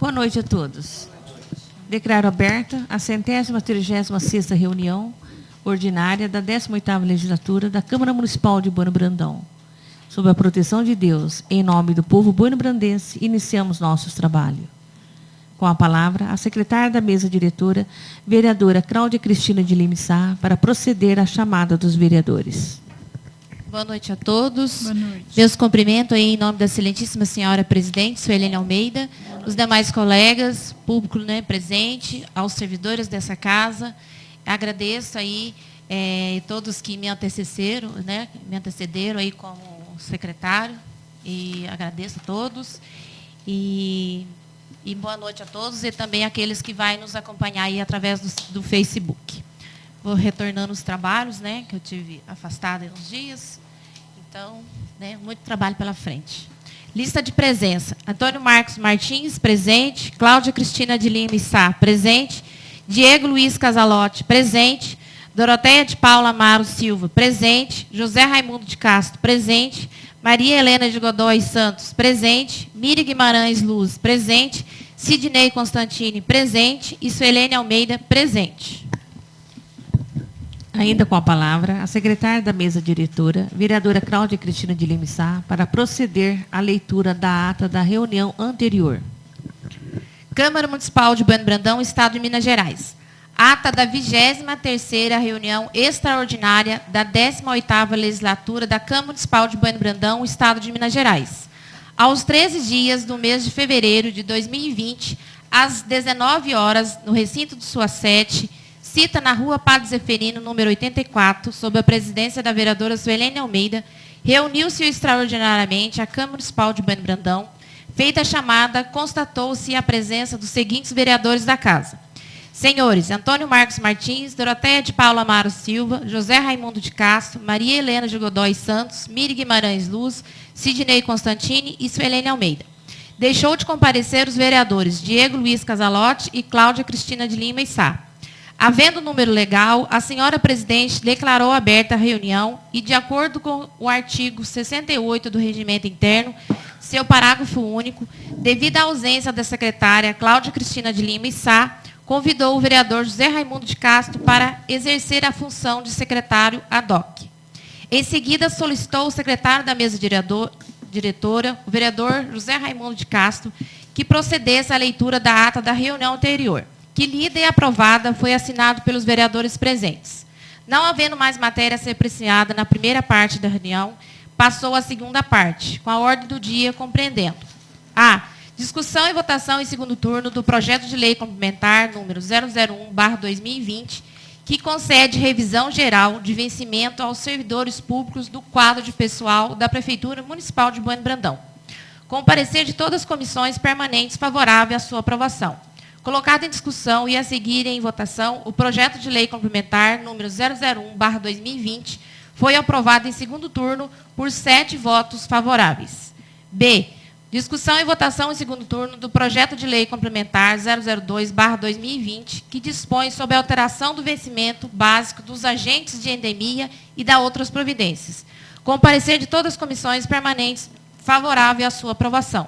Boa noite a todos. Declaro aberta a 136ª reunião ordinária da 18ª legislatura da Câmara Municipal de Bueno Brandão. Sob a proteção de Deus, em nome do povo bueno-brandense, iniciamos nossos trabalhos. Com a palavra, a secretária da mesa diretora, vereadora Cláudia Cristina de Lima Sá, para proceder à chamada dos vereadores. Boa noite a todos. Boa noite. Meus cumprimentos aí em nome da excelentíssima senhora presidente, Suelene Almeida, os demais colegas, público, né, presente, aos servidores dessa casa. Agradeço aí todos que me antecederam, né, aí como secretário, e agradeço a todos. E boa noite a todos e também aqueles que vão nos acompanhar aí através do Facebook. Vou retornando os trabalhos, né, que eu tive afastada uns dias. Então, né, muito trabalho pela frente. Lista de presença. Antônio Marcos Martins, presente. Cláudia Cristina de Lima Sá, presente. Diego Luiz Casalotti, presente. Doroteia de Paula Amaro Silva, presente. José Raimundo de Castro, presente. Maria Helena de Godoy Santos, presente. Miri Guimarães Luz, presente. Sidney Constantini, presente. E Suelene Almeida, presente. Ainda com a palavra, a secretária da mesa diretora, vereadora Cláudia Cristina de Lima Sá, para proceder à leitura da ata da reunião anterior. Câmara Municipal de Bueno Brandão, Estado de Minas Gerais. Ata da 23ª reunião extraordinária da 18ª legislatura da Câmara Municipal de Bueno Brandão, Estado de Minas Gerais. Aos 13 dias do mês de fevereiro de 2020, às 19 horas, no recinto de sua sede, cita na Rua Padre Zeferino, número 84, sob a presidência da vereadora Suelene Almeida, reuniu-se extraordinariamente a Câmara Municipal de Bueno Brandão. Feita a chamada, constatou-se a presença dos seguintes vereadores da casa. Senhores Antônio Marcos Martins, Doroteia de Paula Amaro Silva, José Raimundo de Castro, Maria Helena de Godoy Santos, Miri Guimarães Luz, Sidney Constantini e Suelene Almeida. Deixou de comparecer os vereadores Diego Luiz Casalotti e Cláudia Cristina de Lima Sá. Havendo número legal, a senhora presidente declarou aberta a reunião e, de acordo com o artigo 68 do Regimento Interno, seu parágrafo único, devido à ausência da secretária Cláudia Cristina de Lima Sá, convidou o vereador José Raimundo de Castro para exercer a função de secretário ad hoc. Em seguida, solicitou o secretário da mesa diretora, o vereador José Raimundo de Castro, que procedesse à leitura da ata da reunião anterior, que lida e aprovada foi assinado pelos vereadores presentes. Não havendo mais matéria a ser apreciada na primeira parte da reunião, passou à segunda parte, com a ordem do dia compreendendo: a. Discussão e votação em segundo turno do projeto de lei complementar número 001/2020, que concede revisão geral de vencimento aos servidores públicos do quadro de pessoal da Prefeitura Municipal de Bueno Brandão. Com parecer de todas as comissões permanentes favorável à sua aprovação. Colocado em discussão e a seguir em votação, o projeto de lei complementar número 001/2020 foi aprovado em segundo turno por 7 votos favoráveis. B. Discussão e votação em segundo turno do projeto de lei complementar 002/2020, que dispõe sobre a alteração do vencimento básico dos agentes de endemia e da outras providências. Com parecer de todas as comissões permanentes favorável à sua aprovação.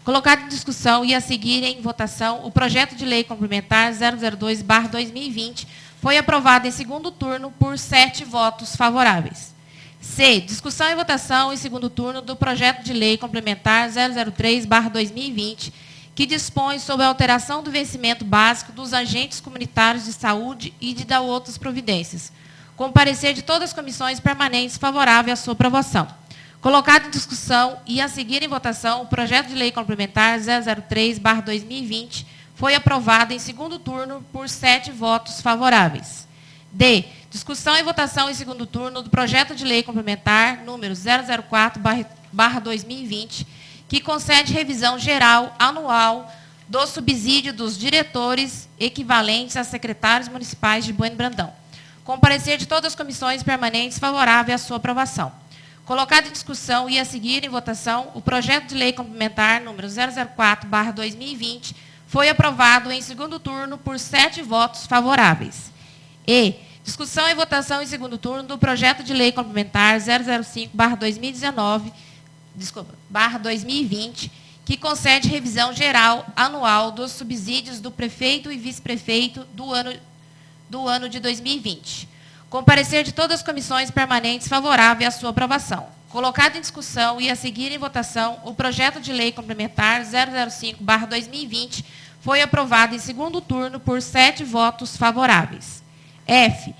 Colocado em discussão e a seguir em votação, o projeto de lei complementar 002/2020 foi aprovado em segundo turno por 7 votos favoráveis. C. Discussão e votação em segundo turno do projeto de lei complementar 003/2020, que dispõe sobre a alteração do vencimento básico dos agentes comunitários de saúde e de outras providências. Com parecer de todas as comissões permanentes favorável à sua aprovação. Colocado em discussão e a seguir em votação, o projeto de lei complementar 003/2020 foi aprovado em segundo turno por 7 votos favoráveis. D. Discussão e votação em segundo turno do projeto de lei complementar número 004/2020, que concede revisão geral anual do subsídio dos diretores equivalentes a secretários municipais de Bueno Brandão. Com parecer de todas as comissões permanentes favorável à sua aprovação. Colocado em discussão e a seguir em votação, o projeto de lei complementar número 004/2020 foi aprovado em segundo turno por 7 votos favoráveis. E. Discussão e votação em segundo turno do projeto de lei complementar 005/2019, 2020, que concede revisão geral anual dos subsídios do prefeito e vice-prefeito do ano de 2020. Com parecer de todas as comissões permanentes favorável à sua aprovação. Colocado em discussão e a seguir em votação, o projeto de lei complementar 005/2020 foi aprovado em segundo turno por 7 votos favoráveis. F.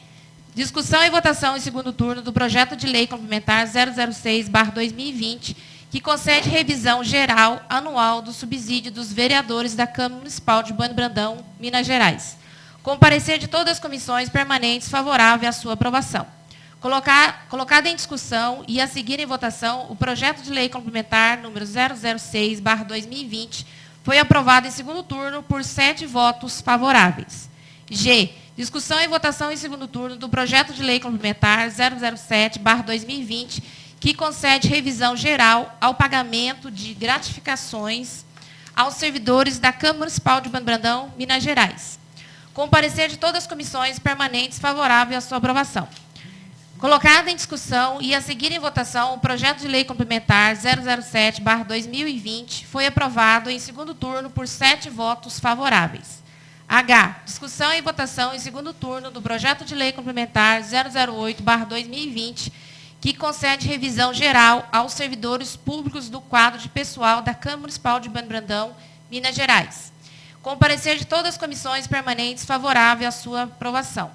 Discussão e votação em segundo turno do projeto de lei complementar 006/2020, que concede revisão geral anual do subsídio dos vereadores da Câmara Municipal de Bueno Brandão, Minas Gerais. Com parecer de todas as comissões permanentes favorável à sua aprovação. Colocado em discussão e a seguir em votação, o projeto de lei complementar número 006/2020 foi aprovado em segundo turno por 7 votos favoráveis. G. Discussão e votação em segundo turno do projeto de lei complementar 007/2020, que concede revisão geral ao pagamento de gratificações aos servidores da Câmara Municipal de Bueno Brandão, Minas Gerais. Com parecer de todas as comissões permanentes favorável à sua aprovação. Colocado em discussão e a seguir em votação, o projeto de lei complementar 007/2020 foi aprovado em segundo turno por 7 votos favoráveis. H. Discussão e votação em segundo turno do projeto de lei complementar 008/2020, que concede revisão geral aos servidores públicos do quadro de pessoal da Câmara Municipal de Bueno Brandão, Minas Gerais. Com parecer de todas as comissões permanentes favorável à sua aprovação.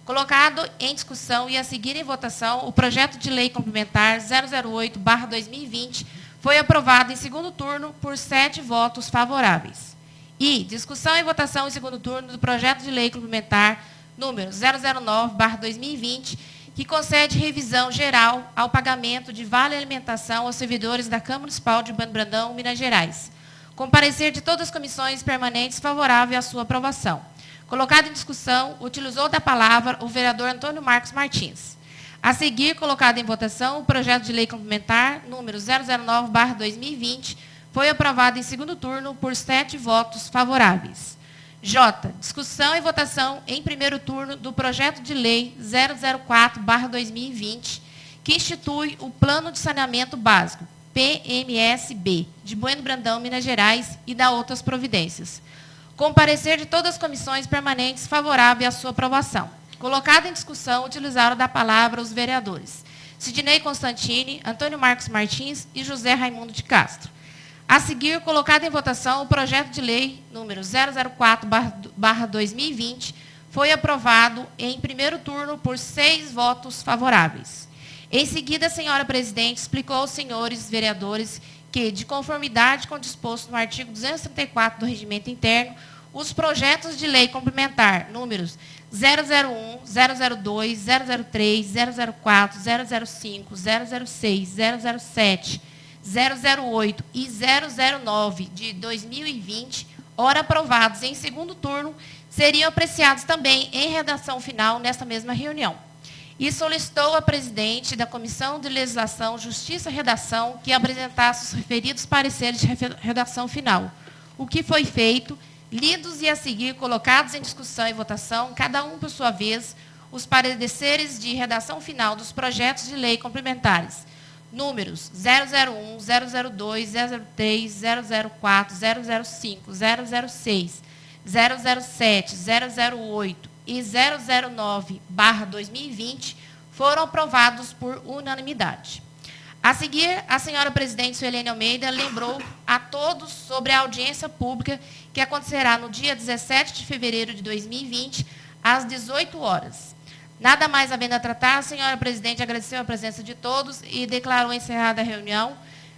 Colocado em discussão e a seguir em votação, o projeto de lei complementar 008/2020 foi aprovado em segundo turno por 7 votos favoráveis. I. Discussão e votação em segundo turno do projeto de lei complementar número 009/2020, que concede revisão geral ao pagamento de vale alimentação aos servidores da Câmara Municipal de Bueno Brandão, Minas Gerais. Com parecer de todas as comissões permanentes favorável à sua aprovação. Colocado em discussão, utilizou da palavra o vereador Antônio Marcos Martins. A seguir, colocado em votação, o projeto de lei complementar número 009/2020 foi aprovado em segundo turno por 7 votos favoráveis. J. Discussão e votação em primeiro turno do projeto de lei 004/2020, que institui o Plano de Saneamento Básico, PMSB, de Bueno Brandão, Minas Gerais, e dá outras providências. Com parecer de todas as comissões permanentes favorável à sua aprovação. Colocado em discussão, utilizaram da palavra os vereadores Sidnei Constantini, Antônio Marcos Martins e José Raimundo de Castro. A seguir, colocado em votação, o projeto de lei número 004/2020 foi aprovado em primeiro turno por 6 votos favoráveis. Em seguida, a senhora presidente explicou aos senhores vereadores que, de conformidade com o disposto no artigo 234 do Regimento Interno, os projetos de lei complementar números 001, 002, 003, 004, 005, 006, 007, 008 e 009 de 2020, ora aprovados em segundo turno, seriam apreciados também em redação final nesta mesma reunião. E solicitou a presidente da Comissão de Legislação, Justiça e Redação que apresentasse os referidos pareceres de redação final. O que foi feito, lidos e a seguir colocados em discussão e votação, cada um por sua vez, os pareceres de redação final dos projetos de lei complementares, números 001, 002, 003, 004, 005, 006, 007, 008 e 009/2020 foram aprovados por unanimidade. A seguir, a senhora presidente Suelene Almeida lembrou a todos sobre a audiência pública que acontecerá no dia 17 de fevereiro de 2020, às 18 horas. Nada mais havendo a tratar, a senhora presidente agradeceu a presença de todos e declarou encerrada a reunião,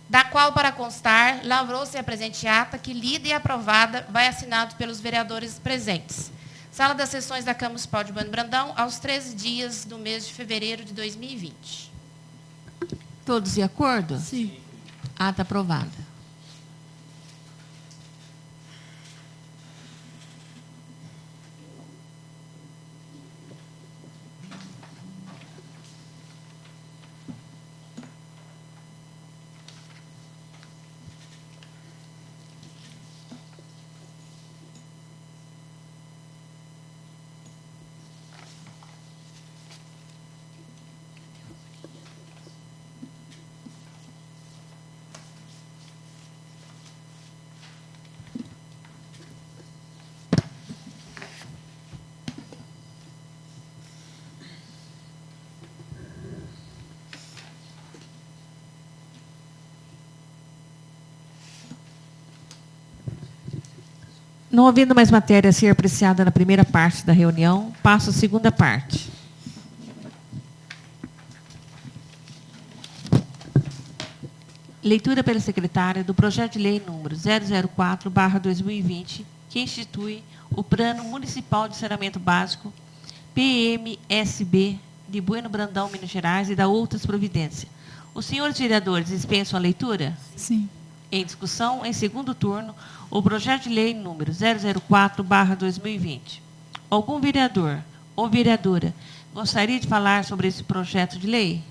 da qual, para constar, lavrou-se a presente ata, que, lida e aprovada, vai assinado pelos vereadores presentes. Sala das Sessões da Câmara Municipal de Bueno Brandão, aos 13 dias do mês de fevereiro de 2020. Todos de acordo? Sim. Ata aprovada. Não havendo mais matéria a ser apreciada na primeira parte da reunião, passo à segunda parte. Leitura pela secretária do projeto de lei número 004/2020, que institui o Plano Municipal de Saneamento Básico, PMSB, de Bueno Brandão, Minas Gerais, e da outras providências. Os senhores vereadores dispensam a leitura? Sim. Em discussão, em segundo turno, o projeto de lei número 004/2020. Algum vereador ou vereadora gostaria de falar sobre esse projeto de lei?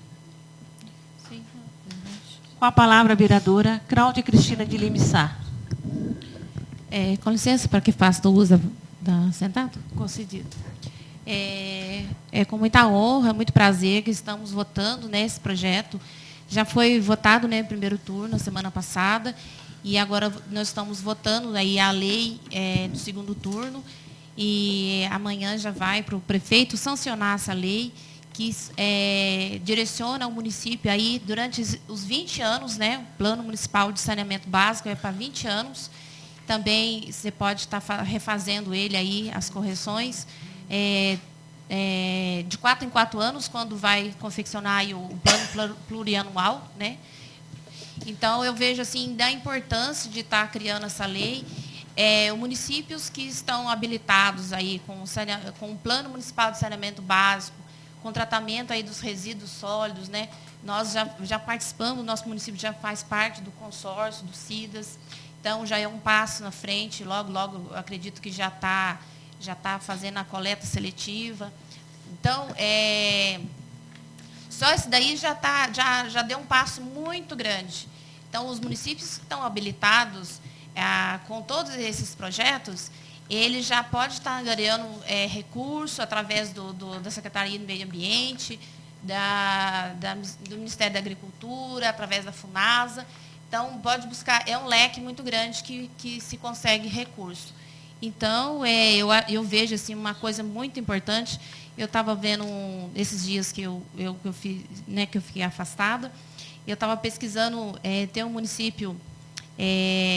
Sim. Com a palavra a vereadora Cláudia Cristina de Lima Sá. Com licença, para que faça o uso da sentado? Concedido. É com muita honra, muito prazer que estamos votando nesse projeto. Já foi votado, né, em primeiro turno, na semana passada, e agora nós estamos votando aí a lei no segundo turno, e amanhã já vai para o prefeito sancionar essa lei, que direciona o município aí durante os 20 anos, né, o Plano Municipal de Saneamento Básico é para 20 anos. Também você pode estar refazendo ele aí, as correções, de 4 em 4 anos, quando vai confeccionar aí o plano plurianual, né? Então, eu vejo assim, da importância de estar criando essa lei. Os municípios que estão habilitados aí com o Plano Municipal de Saneamento Básico, com tratamento aí dos resíduos sólidos, né? Nós já participamos, o nosso município já faz parte do consórcio, do CIDAS, então já é um passo na frente, logo, logo, eu acredito que já está fazendo a coleta seletiva. Então, só isso daí já deu um passo muito grande. Então, os municípios que estão habilitados com todos esses projetos, ele já pode estar angariando recurso através da Secretaria do Meio Ambiente, do Ministério da Agricultura, através da FUNASA. Então, pode buscar, é um leque muito grande que se consegue recurso. Então, eu vejo assim, uma coisa muito importante. Eu estava vendo esses dias que eu fiquei afastada, eu estava pesquisando, tem um município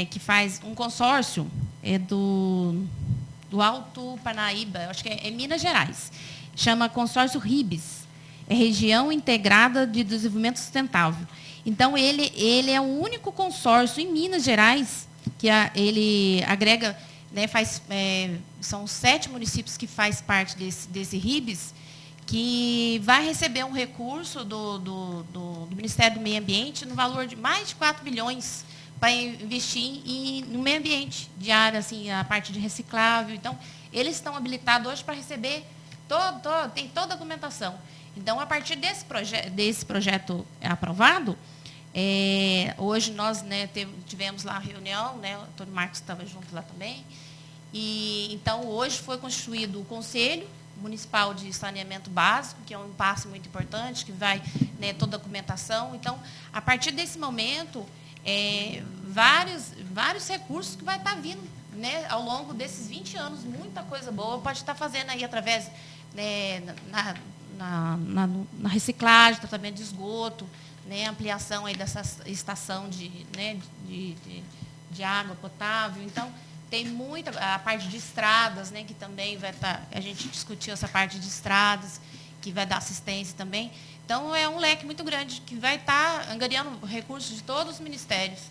que faz um consórcio do Alto Parnaíba, acho que é Minas Gerais, chama Consórcio RIBS, é Região Integrada de Desenvolvimento Sustentável. Então, ele é o único consórcio em Minas Gerais que ele agrega, né, são 7 municípios que faz parte desse RIBS, que vai receber um recurso do Ministério do Meio Ambiente no valor de mais de 4 bilhões para investir no meio ambiente, de área, assim, a parte de reciclável. Então, eles estão habilitados hoje para receber tem toda a documentação. Então, a partir desse projeto aprovado, hoje nós, né, tivemos lá a reunião, né, o Antônio Marcos estava junto lá também, e então hoje foi constituído o Conselho Municipal de Saneamento Básico, que é um passo muito importante, que vai, né, toda a documentação. Então, a partir desse momento, vários recursos que vai estar vindo, né, ao longo desses 20 anos, muita coisa boa pode estar fazendo aí através, né, na reciclagem, tratamento de esgoto, né, ampliação aí dessa estação de água potável. Então, tem muita, a parte de estradas, né, que também vai estar, a gente discutiu essa parte de estradas, que vai dar assistência também. Então, é um leque muito grande, que vai estar angariando recursos de todos os ministérios.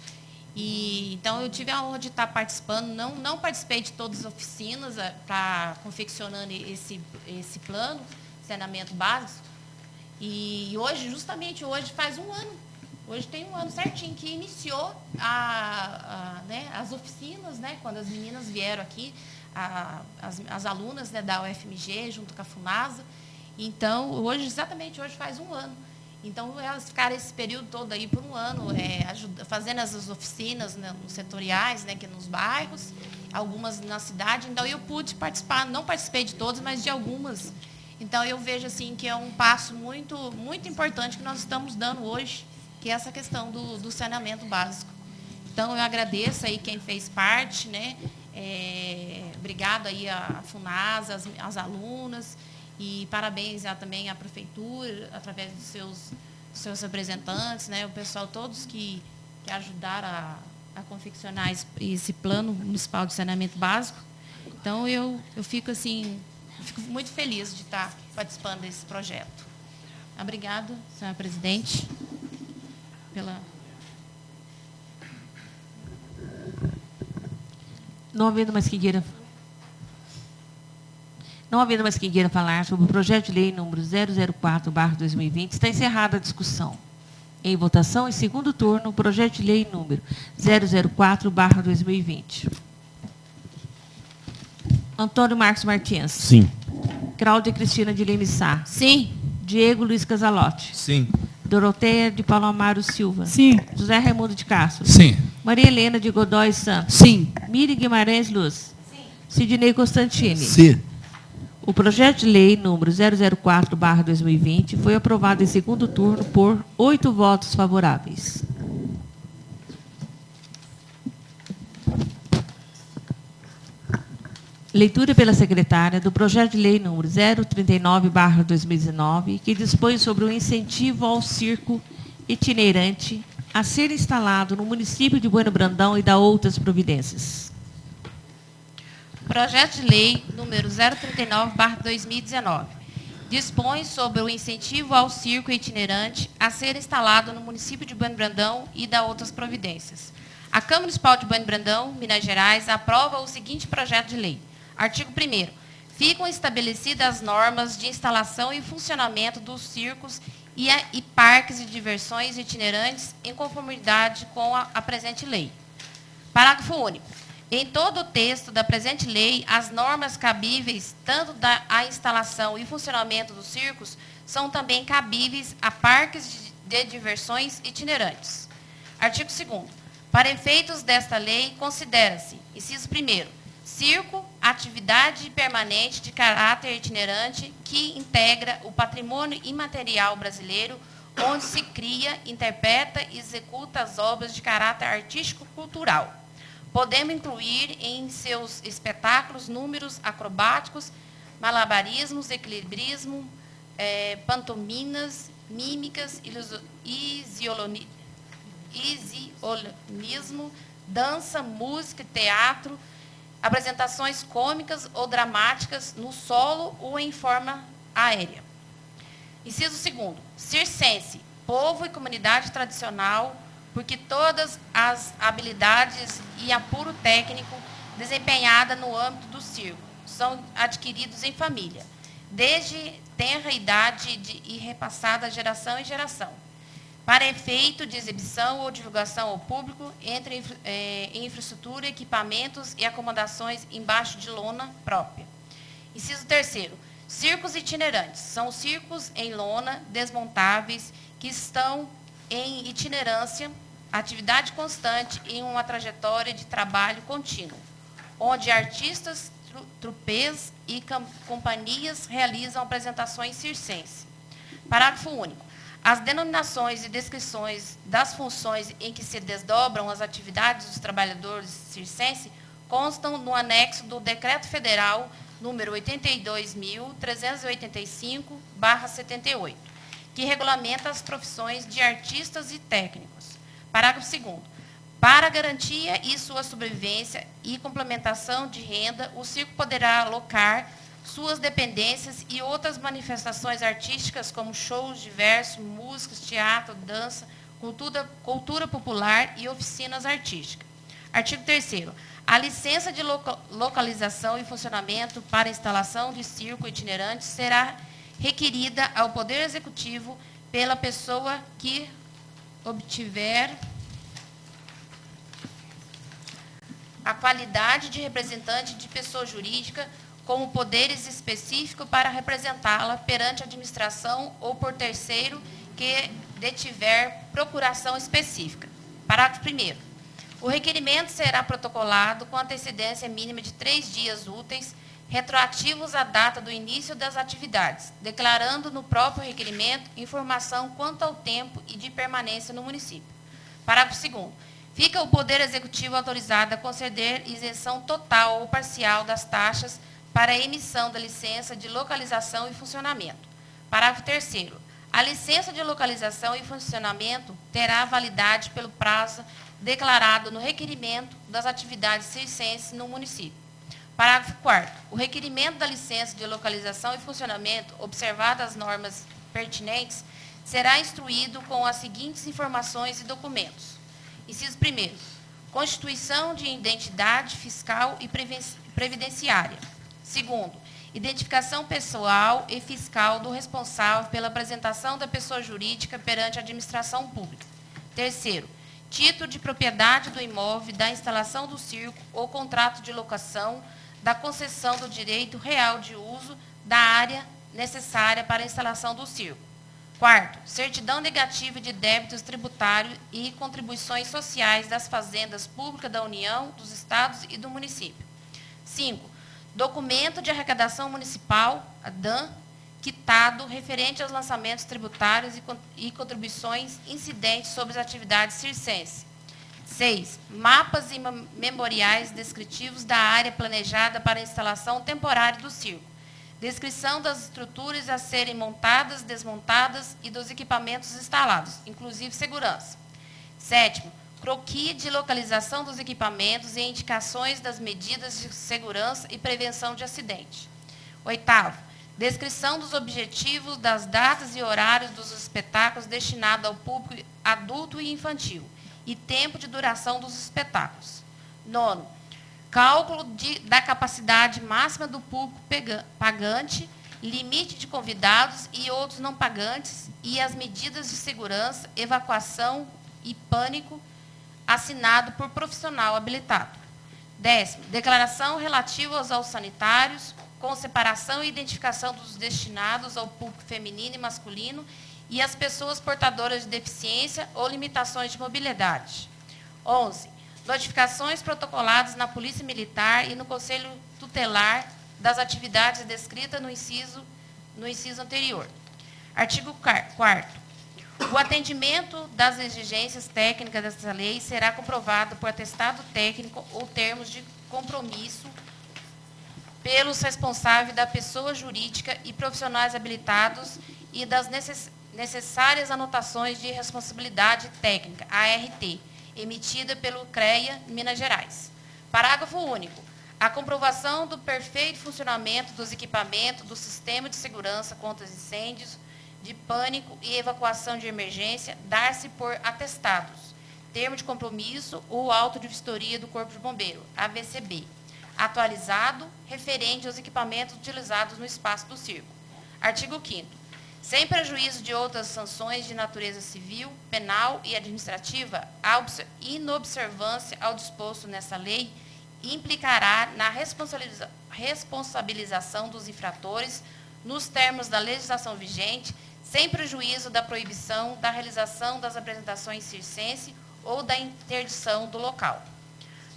Então, eu tive a honra de estar participando, não participei de todas as oficinas para confeccionando esse plano de saneamento básico. E hoje, justamente hoje, faz um ano. Hoje tem um ano certinho que iniciou né, as oficinas, né, quando as meninas vieram aqui, as alunas, né, da UFMG, junto com a FUNASA. Então, exatamente hoje faz um ano. Então, elas ficaram esse período todo aí por um ano, fazendo essas oficinas, né, setoriais, né, que nos bairros, algumas na cidade. Então, eu pude participar, não participei de todas, mas de algumas. Então, eu vejo assim que é um passo muito, muito importante que nós estamos dando hoje, que é essa questão do saneamento básico. Então, eu agradeço aí quem fez parte, né? Obrigado aí à FUNASA, às alunas, e parabéns também à prefeitura, através dos seus representantes, né? O pessoal todos que ajudaram a confeccionar esse plano municipal de saneamento básico. Então, eu fico assim, fico muito feliz de estar participando desse projeto. Obrigada, senhora presidente, pela... Não havendo mais quem queira falar sobre o projeto de lei número 004/2020, está encerrada a discussão. Em votação, em segundo turno, o projeto de lei número 004/2020. Antônio Marcos Martins. Sim. Cláudia Cristina de Lima Sá. Sim. Diego Luiz Casalotti. Sim. Doroteia de Paulo Amaro Silva. Sim. José Raimundo de Castro. Sim. Maria Helena de Godoy Santos. Sim. Miri Guimarães Luz. Sim. Sidney Constantini. Sim. O projeto de lei número 004/2020 foi aprovado em segundo turno por 8 votos favoráveis. Leitura pela secretária do projeto de lei número 039/2019, que dispõe sobre o incentivo ao circo itinerante a ser instalado no município de Bueno Brandão e da outras providências. Projeto de lei número 039/2019 dispõe sobre o incentivo ao circo itinerante a ser instalado no município de Bueno Brandão e da outras providências. A Câmara Municipal de Bueno Brandão, Minas Gerais, aprova o seguinte projeto de lei. Artigo 1º. Ficam estabelecidas as normas de instalação e funcionamento dos circos e parques de diversões itinerantes em conformidade com a presente lei. Parágrafo único. Em todo o texto da presente lei, as normas cabíveis, tanto da instalação e funcionamento dos circos, são também cabíveis a parques de diversões itinerantes. Artigo 2º. Para efeitos desta lei, considera-se, inciso 1º, circo, atividade permanente de caráter itinerante que integra o patrimônio imaterial brasileiro, onde se cria, interpreta e executa as obras de caráter artístico-cultural, podendo incluir em seus espetáculos números acrobáticos, malabarismos, equilibrismo, pantominas, mímicas, isionismo, dança, música, teatro, apresentações cômicas ou dramáticas no solo ou em forma aérea. Inciso 2º. Circense, povo e comunidade tradicional, porque todas as habilidades e apuro técnico desempenhada no âmbito do circo são adquiridos em família, desde tenra idade e repassada geração em geração, para efeito de exibição ou divulgação ao público em infraestrutura, equipamentos e acomodações embaixo de lona própria. Inciso 3º. Circos itinerantes. São circos em lona, desmontáveis, que estão em itinerância, atividade constante em uma trajetória de trabalho contínuo, onde artistas, trupês e companhias realizam apresentações circenses. Parágrafo único. As denominações e descrições das funções em que se desdobram as atividades dos trabalhadores circenses constam no anexo do Decreto Federal número 82.385/78, que regulamenta as profissões de artistas e técnicos. Parágrafo 2º. Para garantia e sua sobrevivência e complementação de renda, o circo poderá alocar suas dependências e outras manifestações artísticas, como shows diversos, músicas, teatro, dança, cultura popular e oficinas artísticas. Artigo 3º. A licença de localização e funcionamento para instalação de circo itinerante será requerida ao Poder Executivo pela pessoa que obtiver a qualidade de representante de pessoa jurídica como poderes específicos para representá-la perante a administração ou por terceiro que detiver procuração específica. Parágrafo 1º. O requerimento será protocolado com antecedência mínima de 3 dias úteis, retroativos à data do início das atividades, declarando no próprio requerimento informação quanto ao tempo e de permanência no município. Parágrafo 2º. Fica o Poder Executivo autorizado a conceder isenção total ou parcial das taxas para a emissão da licença de localização e funcionamento. Parágrafo 3º. A licença de localização e funcionamento terá validade pelo prazo declarado no requerimento das atividades circenses no município. Parágrafo 4º. O requerimento da licença de localização e funcionamento, observadas as normas pertinentes, será instruído com as seguintes informações e documentos. Inciso 1º. Constituição de identidade fiscal e previdenciária. 2º. Identificação pessoal e fiscal do responsável pela apresentação da pessoa jurídica perante a administração pública. 3º. Título de propriedade do imóvel, da instalação do circo ou contrato de locação, da concessão do direito real de uso da área necessária para a instalação do circo. 4º, certidão negativa de débitos tributários e contribuições sociais das fazendas públicas da União, dos Estados e do município. 5º, documento de arrecadação municipal, a DAN, quitado referente aos lançamentos tributários e contribuições incidentes sobre as atividades circenses. 6. Mapas e memoriais descritivos da área planejada para a instalação temporária do circo. Descrição das estruturas a serem montadas, desmontadas e dos equipamentos instalados, inclusive segurança. 7º. Croquis de localização dos equipamentos e indicações das medidas de segurança e prevenção de acidente. 8º. Descrição dos objetivos, das datas e horários dos espetáculos destinados ao público adulto e infantil e tempo de duração dos espetáculos. 9º, cálculo da capacidade máxima do público pagante, limite de convidados e outros não pagantes e as medidas de segurança, evacuação e pânico, assinado por profissional habilitado. 10º, declaração relativa aos sanitários, com separação e identificação dos destinados ao público feminino e masculino e as pessoas portadoras de deficiência ou limitações de mobilidade. 11. Notificações protocoladas na Polícia Militar e no Conselho Tutelar das atividades descritas no inciso anterior. Artigo 4º. O atendimento das exigências técnicas desta lei será comprovado por atestado técnico ou termos de compromisso pelos responsáveis da pessoa jurídica e profissionais habilitados e das necessárias anotações de responsabilidade técnica, ART, emitida pelo CREA, Minas Gerais. Parágrafo único. A comprovação do perfeito funcionamento dos equipamentos do sistema de segurança contra incêndios, de pânico e evacuação de emergência dar-se por atestados, termo de compromisso ou auto de vistoria do Corpo de Bombeiro, AVCB, atualizado, referente aos equipamentos utilizados no espaço do circo. Artigo 5º. Sem prejuízo de outras sanções de natureza civil, penal e administrativa, a inobservância ao disposto nessa lei implicará na responsabilização dos infratores nos termos da legislação vigente, sem prejuízo da proibição da realização das apresentações circense ou da interdição do local.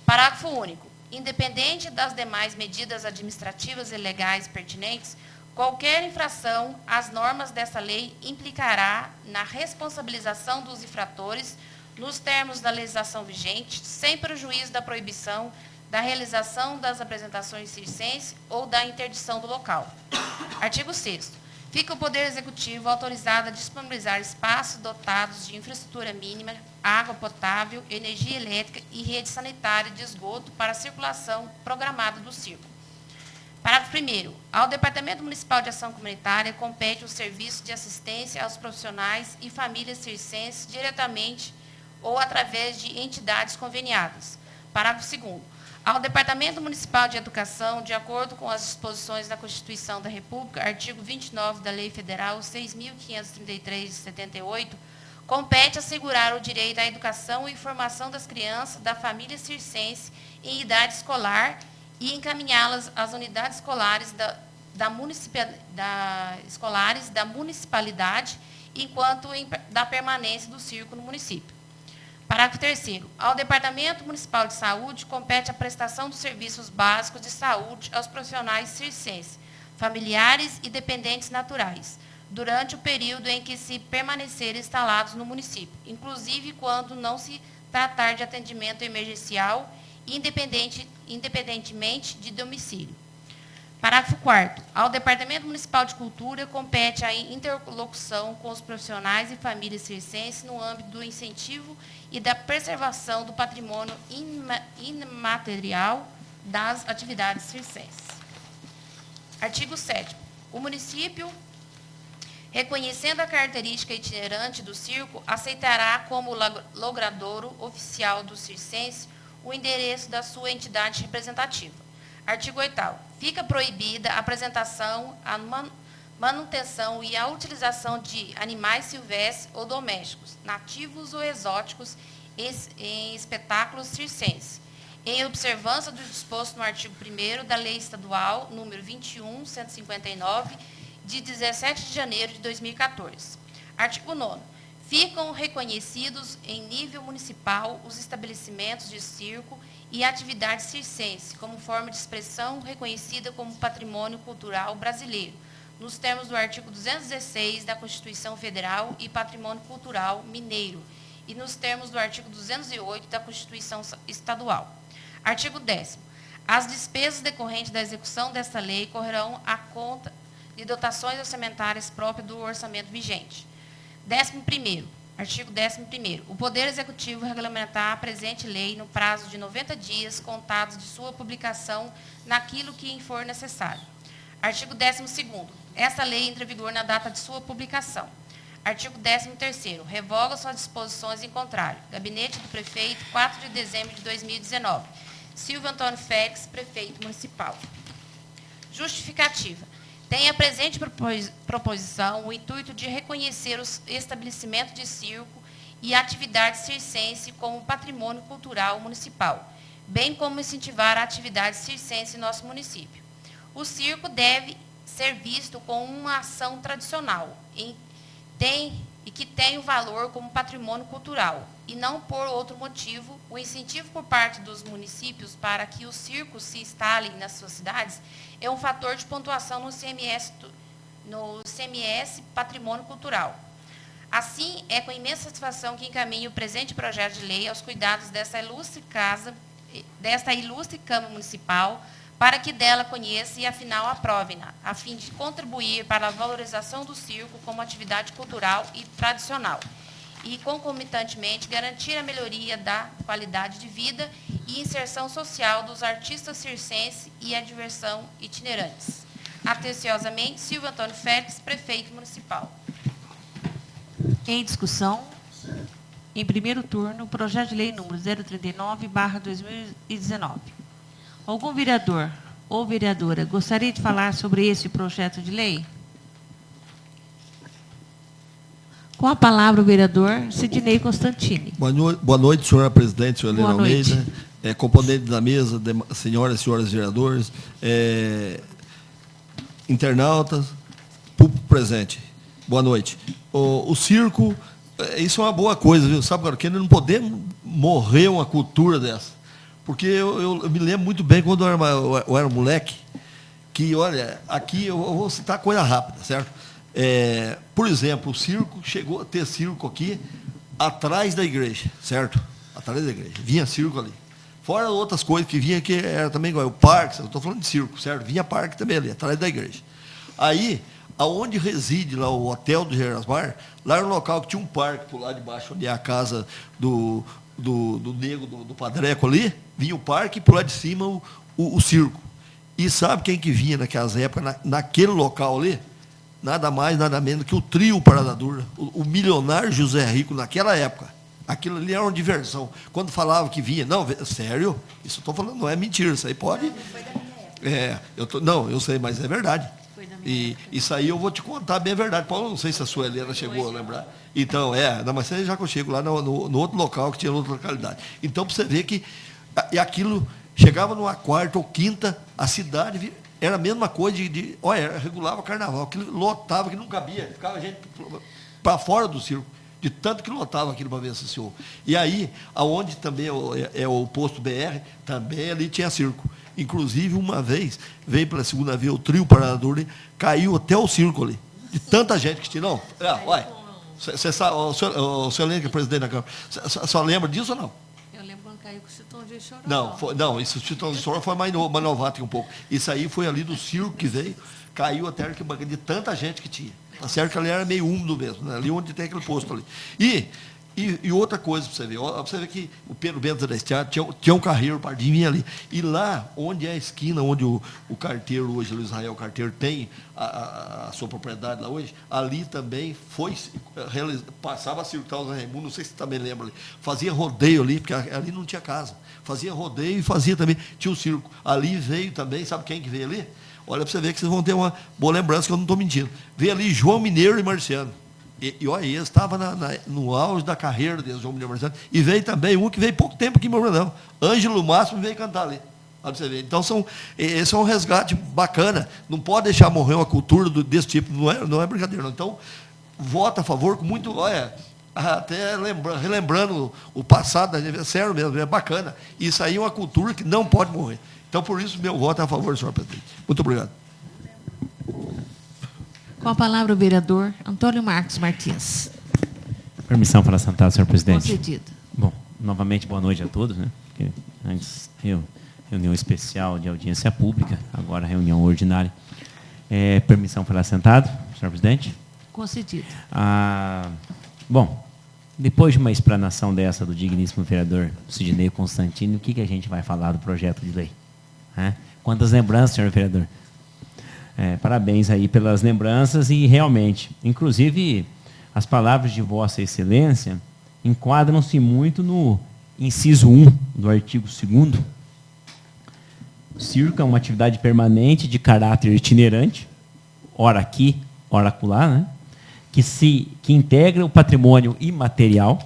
Parágrafo único. Independente das demais medidas administrativas e legais pertinentes, qualquer infração às normas dessa lei implicará na responsabilização dos infratores nos termos da legislação vigente, sem prejuízo da proibição da realização das apresentações circense ou da interdição do local. Artigo 6º. Fica o Poder Executivo autorizado a disponibilizar espaços dotados de infraestrutura mínima, água potável, energia elétrica e rede sanitária de esgoto para a circulação programada do circo. Parágrafo 1º. Ao Departamento Municipal de Ação Comunitária compete o serviço de assistência aos profissionais e famílias circenses diretamente ou através de entidades conveniadas. Parágrafo 2º. Ao Departamento Municipal de Educação, de acordo com as disposições da Constituição da República, artigo 29 da Lei Federal 6.533 de 78, compete assegurar o direito à educação e formação das crianças da família circense em idade escolar e encaminhá-las às unidades escolares da municipalidade enquanto da permanência do circo no município. Parágrafo 3º. Ao Departamento Municipal de Saúde compete a prestação dos serviços básicos de saúde aos profissionais circenses, familiares e dependentes naturais, durante o período em que se permanecerem instalados no município, inclusive quando não se tratar de atendimento emergencial, independentemente de domicílio. Parágrafo 4º. Ao Departamento Municipal de Cultura compete a interlocução com os profissionais e famílias circenses no âmbito do incentivo e da preservação do patrimônio imaterial das atividades circenses. Artigo 7º. O município, reconhecendo a característica itinerante do circo, aceitará como logradouro oficial do circense o endereço da sua entidade representativa. Artigo 8º. Fica proibida a apresentação, a manutenção e a utilização de animais silvestres ou domésticos, nativos ou exóticos, em espetáculos circenses, em observância do disposto no artigo 1º da Lei Estadual número 21.159, de 17 de janeiro de 2014. Artigo 9º. Ficam reconhecidos em nível municipal os estabelecimentos de circo e atividade circense, como forma de expressão reconhecida como patrimônio cultural brasileiro, nos termos do artigo 216 da Constituição Federal e Patrimônio Cultural Mineiro, e nos termos do artigo 208 da Constituição Estadual. Artigo 10º. As despesas decorrentes da execução desta lei correrão à conta de dotações orçamentárias próprias do orçamento vigente. 11º. Artigo 11º. O Poder Executivo regulamentar a presente lei no prazo de 90 dias contados de sua publicação naquilo que for necessário. Artigo 12º. Esta lei entra em vigor na data de sua publicação. Artigo 13º. Revoga suas disposições em contrário. Gabinete do Prefeito, 4 de dezembro de 2019. Silvio Antônio Félix, Prefeito Municipal. Justificativa. Tem a presente proposição o intuito de reconhecer os estabelecimentos de circo e atividade circense como patrimônio cultural municipal, bem como incentivar a atividade circense em nosso município. O circo deve ser visto como uma ação tradicional e que tem o valor como patrimônio cultural, e não por outro motivo. O incentivo por parte dos municípios para que os circos se instalem nas suas cidades é um fator de pontuação no CMS Patrimônio Cultural. Assim, é com imensa satisfação que encaminho o presente projeto de lei aos cuidados desta ilustre Câmara Municipal, para que dela conheça e, afinal, aprove-na, a fim de contribuir para a valorização do circo como atividade cultural e tradicional, e, concomitantemente, garantir a melhoria da qualidade de vida e inserção social dos artistas circenses e a diversão itinerantes. Atenciosamente, Silvio Antônio Félix, Prefeito Municipal. Em discussão, em primeiro turno, o projeto de lei número 039/2019. Algum vereador ou vereadora gostaria de falar sobre esse projeto de lei? Com a palavra o vereador Sidnei Constantini. Boa noite, senhora presidente, senhora Helena Boa noite. Almeida, componente da mesa, senhoras e senhores vereadores, internautas, público presente. Boa noite. O circo, isso é uma boa coisa, viu? Sabe, porque não podemos morrer uma cultura dessa. Porque eu me lembro muito bem, quando eu era moleque, que, olha, aqui eu vou citar coisa rápida, certo? Por exemplo, o circo, chegou a ter circo aqui atrás da igreja, certo? Atrás da igreja. Vinha circo ali. Fora outras coisas que vinha, que era também igual, o parque, eu estou falando de circo, certo? Vinha parque também ali, atrás da igreja. Aí, aonde reside lá o hotel do Gerasmar, lá era um local que tinha um parque por lá de baixo, onde é a casa do nego, do Padreco ali, vinha o parque e por lá de cima o circo. E sabe quem que vinha naquelas épocas, naquele local ali? Nada mais, nada menos que o trio Parada Dura, o milionário José Rico, naquela época. Aquilo ali era uma diversão. Quando falava que vinha, não, sério, isso eu estou falando, não é mentira, isso aí pode. Não foi da minha época. Eu sei, mas é verdade. E isso aí eu vou te contar bem a verdade. Paulo, não sei se a sua Helena chegou a lembrar. Então, não, mas já que eu chego lá no outro local, que tinha outra localidade. Então, para você ver que aquilo chegava numa quarta ou quinta, a cidade era a mesma coisa olha, regulava carnaval, aquilo lotava, que não cabia, ficava gente para fora do circo, de tanto que lotava aquilo para ver esse senhor. E aí, aonde também é o posto BR, também ali tinha circo. Inclusive, uma vez, veio pela segunda vez o trio Parada Dura, caiu até o circo ali, de tanta gente que tinha. Não, olha, você sabe, o senhor lembra que é presidente da Câmara, só lembra disso ou não? Eu lembro quando caiu com o Chitãozinho Chororó. Não, isso o Chitãozinho Chororó foi mais novato um pouco. Isso aí foi ali do circo que veio, caiu até de tanta gente que tinha. Tá certo que ali era meio úmido mesmo, né? Ali onde tem aquele posto ali. E E outra coisa para você ver, você vê que o Pedro Bento da Estrada tinha um carreiro Pardinho vinha ali. E lá, onde é a esquina, onde o carteiro hoje, o Israel Carteiro, tem a sua propriedade lá hoje, ali também passava a circular o Zé Raimundo, não sei se você também lembra ali, fazia rodeio ali, porque ali não tinha casa. Fazia rodeio e fazia também, tinha um circo. Ali veio também, sabe quem que veio ali? Olha para você ver que vocês vão ter uma boa lembrança, que eu não estou mentindo. Veio ali João Mineiro e Marciano. E olha, eles estavam no auge da carreira deles, João Mineiro e Marciano. E veio também um que veio pouco tempo aqui em Bom Brandão. Ângelo Máximo veio cantar ali. Olha para você ver. Então, esse é um resgate bacana. Não pode deixar morrer uma cultura desse tipo. Não é brincadeira, não. Então, vota a favor com muito... Olha, até relembrando o passado, é sério mesmo, é bacana. Isso aí é uma cultura que não pode morrer. Então, por isso, meu voto é a favor, senhor presidente. Muito obrigado. Com a palavra o vereador Antônio Marcos Martins. Permissão para sentar, senhor presidente. Concedido. Bom, novamente, boa noite a todos. Né? Porque antes, reunião especial de audiência pública, agora reunião ordinária. Permissão para sentado, senhor presidente. Concedido. Bom, depois de uma explanação dessa do digníssimo vereador Sidnei Constantino, o que a gente vai falar do projeto de lei? Quantas lembranças, senhor vereador? Parabéns aí pelas lembranças e realmente, inclusive, as palavras de Vossa Excelência enquadram-se muito no inciso 1 do artigo 2º. O circo é uma atividade permanente de caráter itinerante, ora aqui, ora acolá, né? que integra o patrimônio imaterial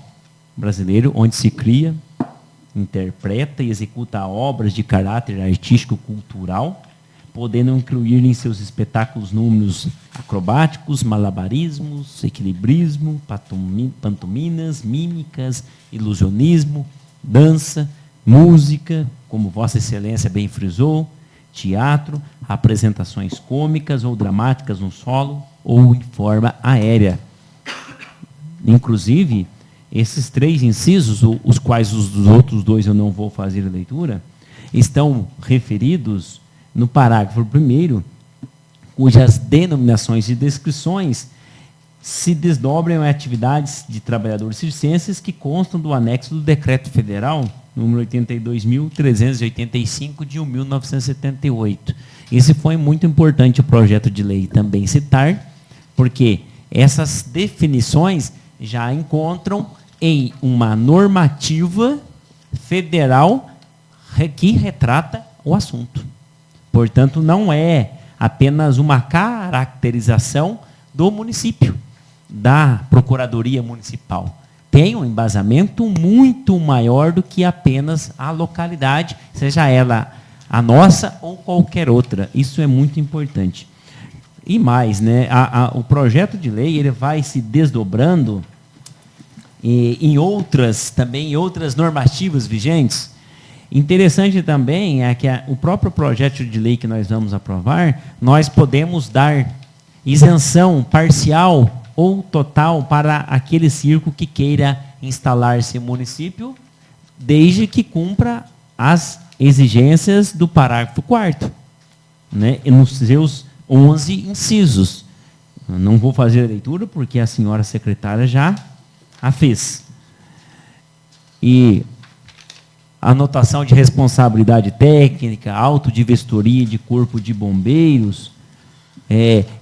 brasileiro, onde se cria, interpreta e executa obras de caráter artístico-cultural, podendo incluir em seus espetáculos números acrobáticos, malabarismos, equilibrismo, pantominas, mímicas, ilusionismo, dança, música, como Vossa Excelência bem frisou, teatro, apresentações cômicas ou dramáticas no solo ou em forma aérea. Inclusive, esses 3 incisos, os quais os outros 2 eu não vou fazer a leitura, estão referidos no parágrafo 1º, cujas denominações e descrições se desdobram em atividades de trabalhadores circenses que constam do anexo do Decreto Federal número 82.385 de 1978. Esse foi muito importante o projeto de lei também citar, porque essas definições já encontram em uma normativa federal que retrata o assunto. Portanto, não é apenas uma caracterização do município, da Procuradoria Municipal. Tem um embasamento muito maior do que apenas a localidade, seja ela a nossa ou qualquer outra. Isso é muito importante. E mais, né, o projeto de lei ele vai se desdobrando em outras normativas vigentes. Interessante também é que o próprio projeto de lei que nós vamos aprovar, nós podemos dar isenção parcial ou total para aquele circo que queira instalar-se no município, desde que cumpra as exigências do parágrafo 4º, né, nos seus 11 incisos. Eu não vou fazer a leitura, porque a senhora secretária já a fez. E anotação de responsabilidade técnica, auto de vistoria de corpo de bombeiros,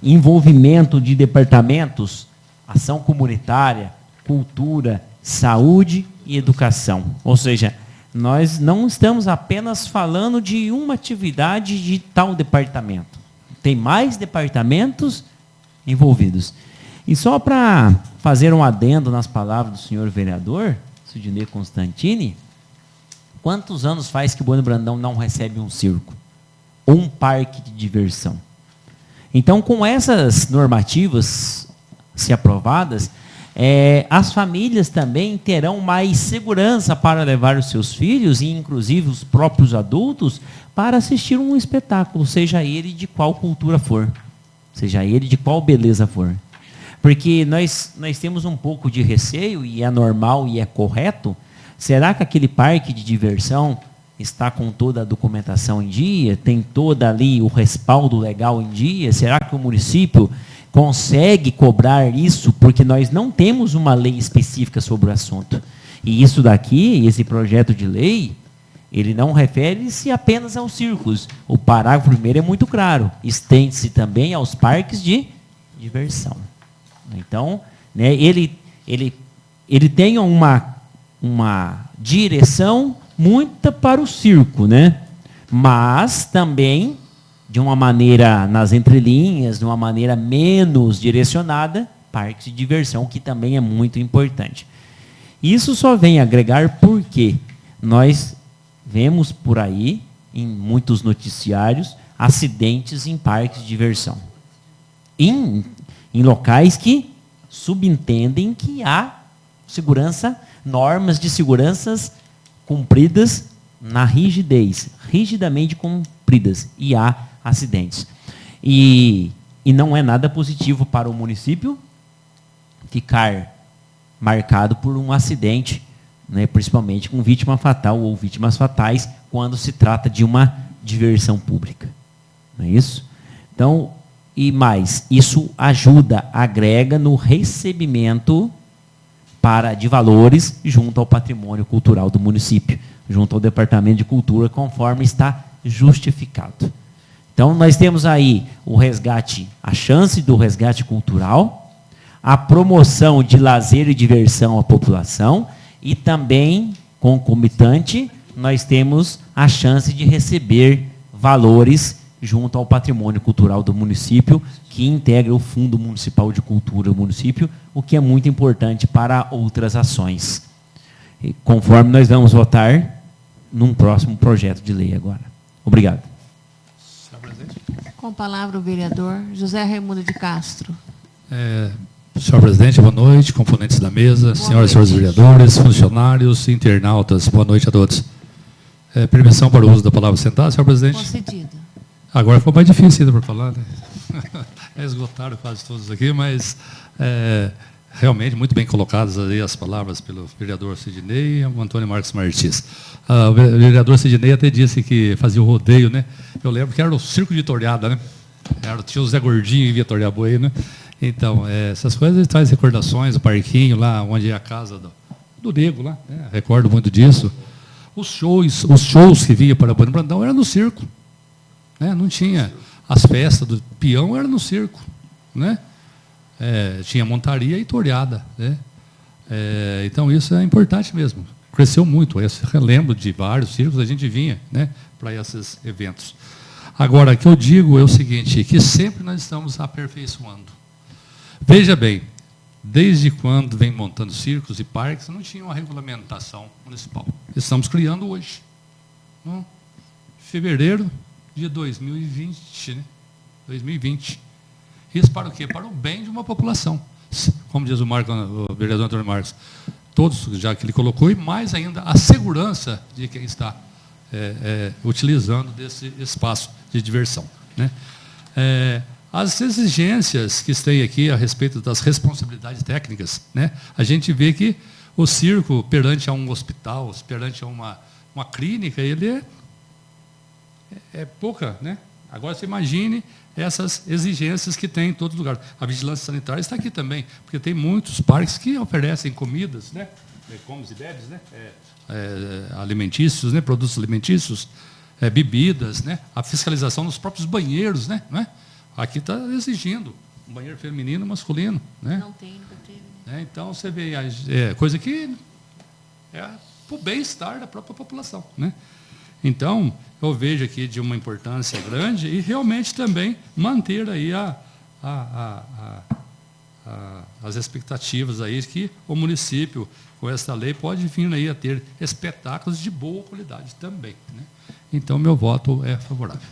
envolvimento de departamentos, ação comunitária, cultura, saúde e educação. Ou seja, nós não estamos apenas falando de uma atividade de tal departamento. Tem mais departamentos envolvidos. E só para fazer um adendo nas palavras do senhor vereador, Sidnei Constantini, quantos anos faz que Bueno Brandão não recebe um circo? Ou um parque de diversão? Então, com essas normativas se aprovadas, as famílias também terão mais segurança para levar os seus filhos, e inclusive os próprios adultos, para assistir um espetáculo, seja ele de qual cultura for, seja ele de qual beleza for. Porque nós temos um pouco de receio, e é normal e é correto. Será que aquele parque de diversão está com toda a documentação em dia? Tem todo ali o respaldo legal em dia? Será que o município consegue cobrar isso porque nós não temos uma lei específica sobre o assunto. E isso daqui, esse projeto de lei, ele não refere-se apenas aos circos. O parágrafo primeiro é muito claro. Estende-se também aos parques de diversão. Então, né, ele tem uma direção muito para o circo, né? Mas também, de uma maneira nas entrelinhas, de uma maneira menos direcionada, parques de diversão, que também é muito importante. Isso só vem agregar porque nós vemos por aí, em muitos noticiários, acidentes em parques de diversão. Em locais que subentendem que há segurança, normas de segurança cumpridas na rigidez, rigidamente cumpridas, e há acidentes. E não é nada positivo para o município ficar marcado por um acidente, né, principalmente com vítima fatal ou vítimas fatais, quando se trata de uma diversão pública. Não é isso? Então, e mais, isso ajuda, agrega no recebimento de valores junto ao patrimônio cultural do município, junto ao Departamento de Cultura, conforme está justificado. Então, nós temos aí o resgate, a chance do resgate cultural, a promoção de lazer e diversão à população, e também, concomitante, nós temos a chance de receber valores junto ao patrimônio cultural do município, que integra o Fundo Municipal de Cultura do município, o que é muito importante para outras ações. E conforme nós vamos votar num próximo projeto de lei agora. Obrigado. Senhor presidente. Com a palavra o vereador José Raimundo de Castro. Senhor presidente, boa noite, componentes da mesa, senhoras e senhores vereadores, funcionários, internautas, boa noite a todos. Permissão para o uso da palavra sentada, senhor presidente? Concedido. Agora ficou mais difícil ainda para falar, né? Esgotaram quase todos aqui, mas realmente muito bem colocadas aí as palavras pelo vereador Sidney e o Antônio Marcos Martins. O vereador Sidney até disse que fazia o rodeio, né? Eu lembro que era o circo de toreada, né? Tinha o Zé Gordinho e via torear boi, né? Então, essas coisas trazem recordações, o parquinho lá, onde é a casa do Nego lá, né? Recordo muito disso. Os shows que vinha para Bueno Brandão eram no circo, né? Não tinha as festas do peão, era no circo, né? Tinha montaria e toreada, né? Então isso é importante mesmo, cresceu muito. Eu lembro de vários circos, a gente vinha, né, para esses eventos. Agora, o que eu digo é o seguinte, que sempre nós estamos aperfeiçoando. Veja bem, desde quando vem montando circos e parques, não tinha uma regulamentação municipal. Estamos criando hoje. Fevereiro de 2020, né? 2020. Isso para o quê? Para o bem de uma população. Como diz o vereador Antônio Marcos, todos já que ele colocou, e mais ainda a segurança de quem está utilizando desse espaço de diversão, né? As exigências que tem aqui a respeito das responsabilidades técnicas, né? A gente vê que o circo, perante a um hospital, perante a uma clínica, ele é pouca, né? Agora você imagine essas exigências que tem em todo lugar. A vigilância sanitária está aqui também, porque tem muitos parques que oferecem comidas, né? Comes e bebes, né? Alimentícios, né? Produtos alimentícios, bebidas, né? A fiscalização nos próprios banheiros, né? Não é? Aqui está exigindo um banheiro feminino e masculino, né? Não tem, nunca teve, né? Então, você vê, coisa que é para o bem-estar da própria população, né? Então, eu vejo aqui de uma importância grande e realmente também manter aí as expectativas aí que o município, com essa lei, pode vir aí a ter espetáculos de boa qualidade também, né? Então, meu voto é favorável.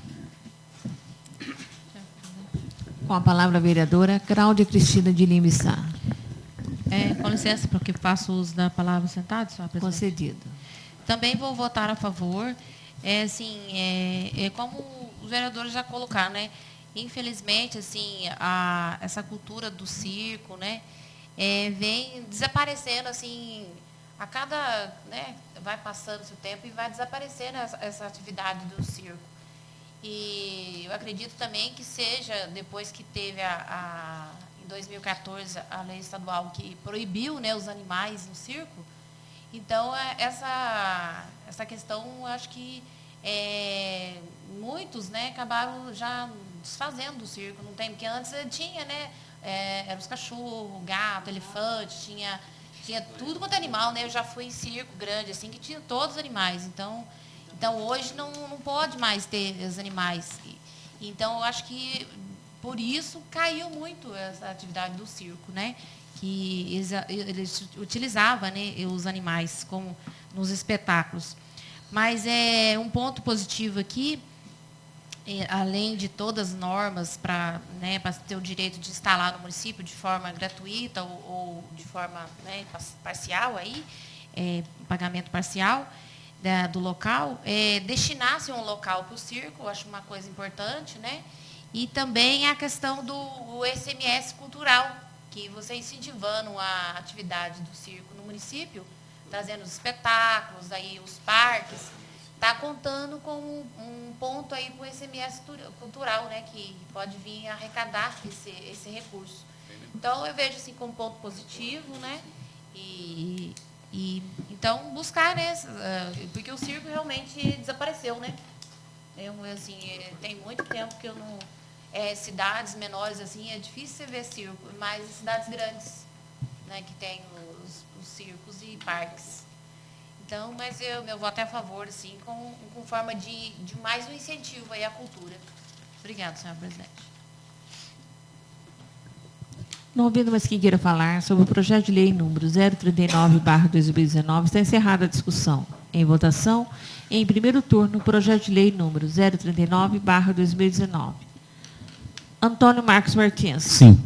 Com a palavra a vereadora Cláudia Cristina de Lima Sá. Com licença, porque faço uso da palavra sentado, senhora presidente. Concedido. Também vou votar a favor. Como os vereadores já colocaram, né? Infelizmente, assim, essa cultura do circo, né, vem desaparecendo, assim, a cada, né, vai passando o tempo e vai desaparecendo essa atividade do circo. E eu acredito também que seja, depois que teve em 2014 a lei estadual que proibiu, né, os animais no circo, então essa questão, eu acho que muitos, né, acabaram já desfazendo o circo. Não tem, porque antes tinha, né, eram os cachorros, gato, elefante, tinha tudo quanto é animal, né? Eu já fui em circo grande, assim, que tinha todos os animais. Então hoje não pode mais ter os animais. Então, eu acho que por isso caiu muito essa atividade do circo, né? Que eles utilizavam, né, os animais como nos espetáculos. Mas um ponto positivo aqui, além de todas as normas para ter o direito de instalar no município de forma gratuita ou de forma, né, parcial, pagamento parcial do local, destinar-se um local para o circo, eu acho uma coisa importante, né? E também a questão do ICMS cultural, que você incentivando a atividade do circo no município, trazendo os espetáculos, aí os parques, está contando com um ponto aí para o ICMS cultural, né, que pode vir arrecadar esse recurso. Então, eu vejo assim como ponto positivo, né, e então buscar, né, porque o circo realmente desapareceu, né. Assim, tem muito tempo que eu não... cidades menores, assim, é difícil você ver circo, mas cidades grandes, né, que tem os circos e parques. Então, mas meu voto é a favor, assim, com forma de mais um incentivo aí à cultura. Obrigada, senhora presidente. Não ouvindo mais quem queira falar sobre o projeto de lei número 039/2019, está encerrada a discussão. Em votação, em primeiro turno, o projeto de lei número 039/2019. Antônio Marcos Martins. Sim.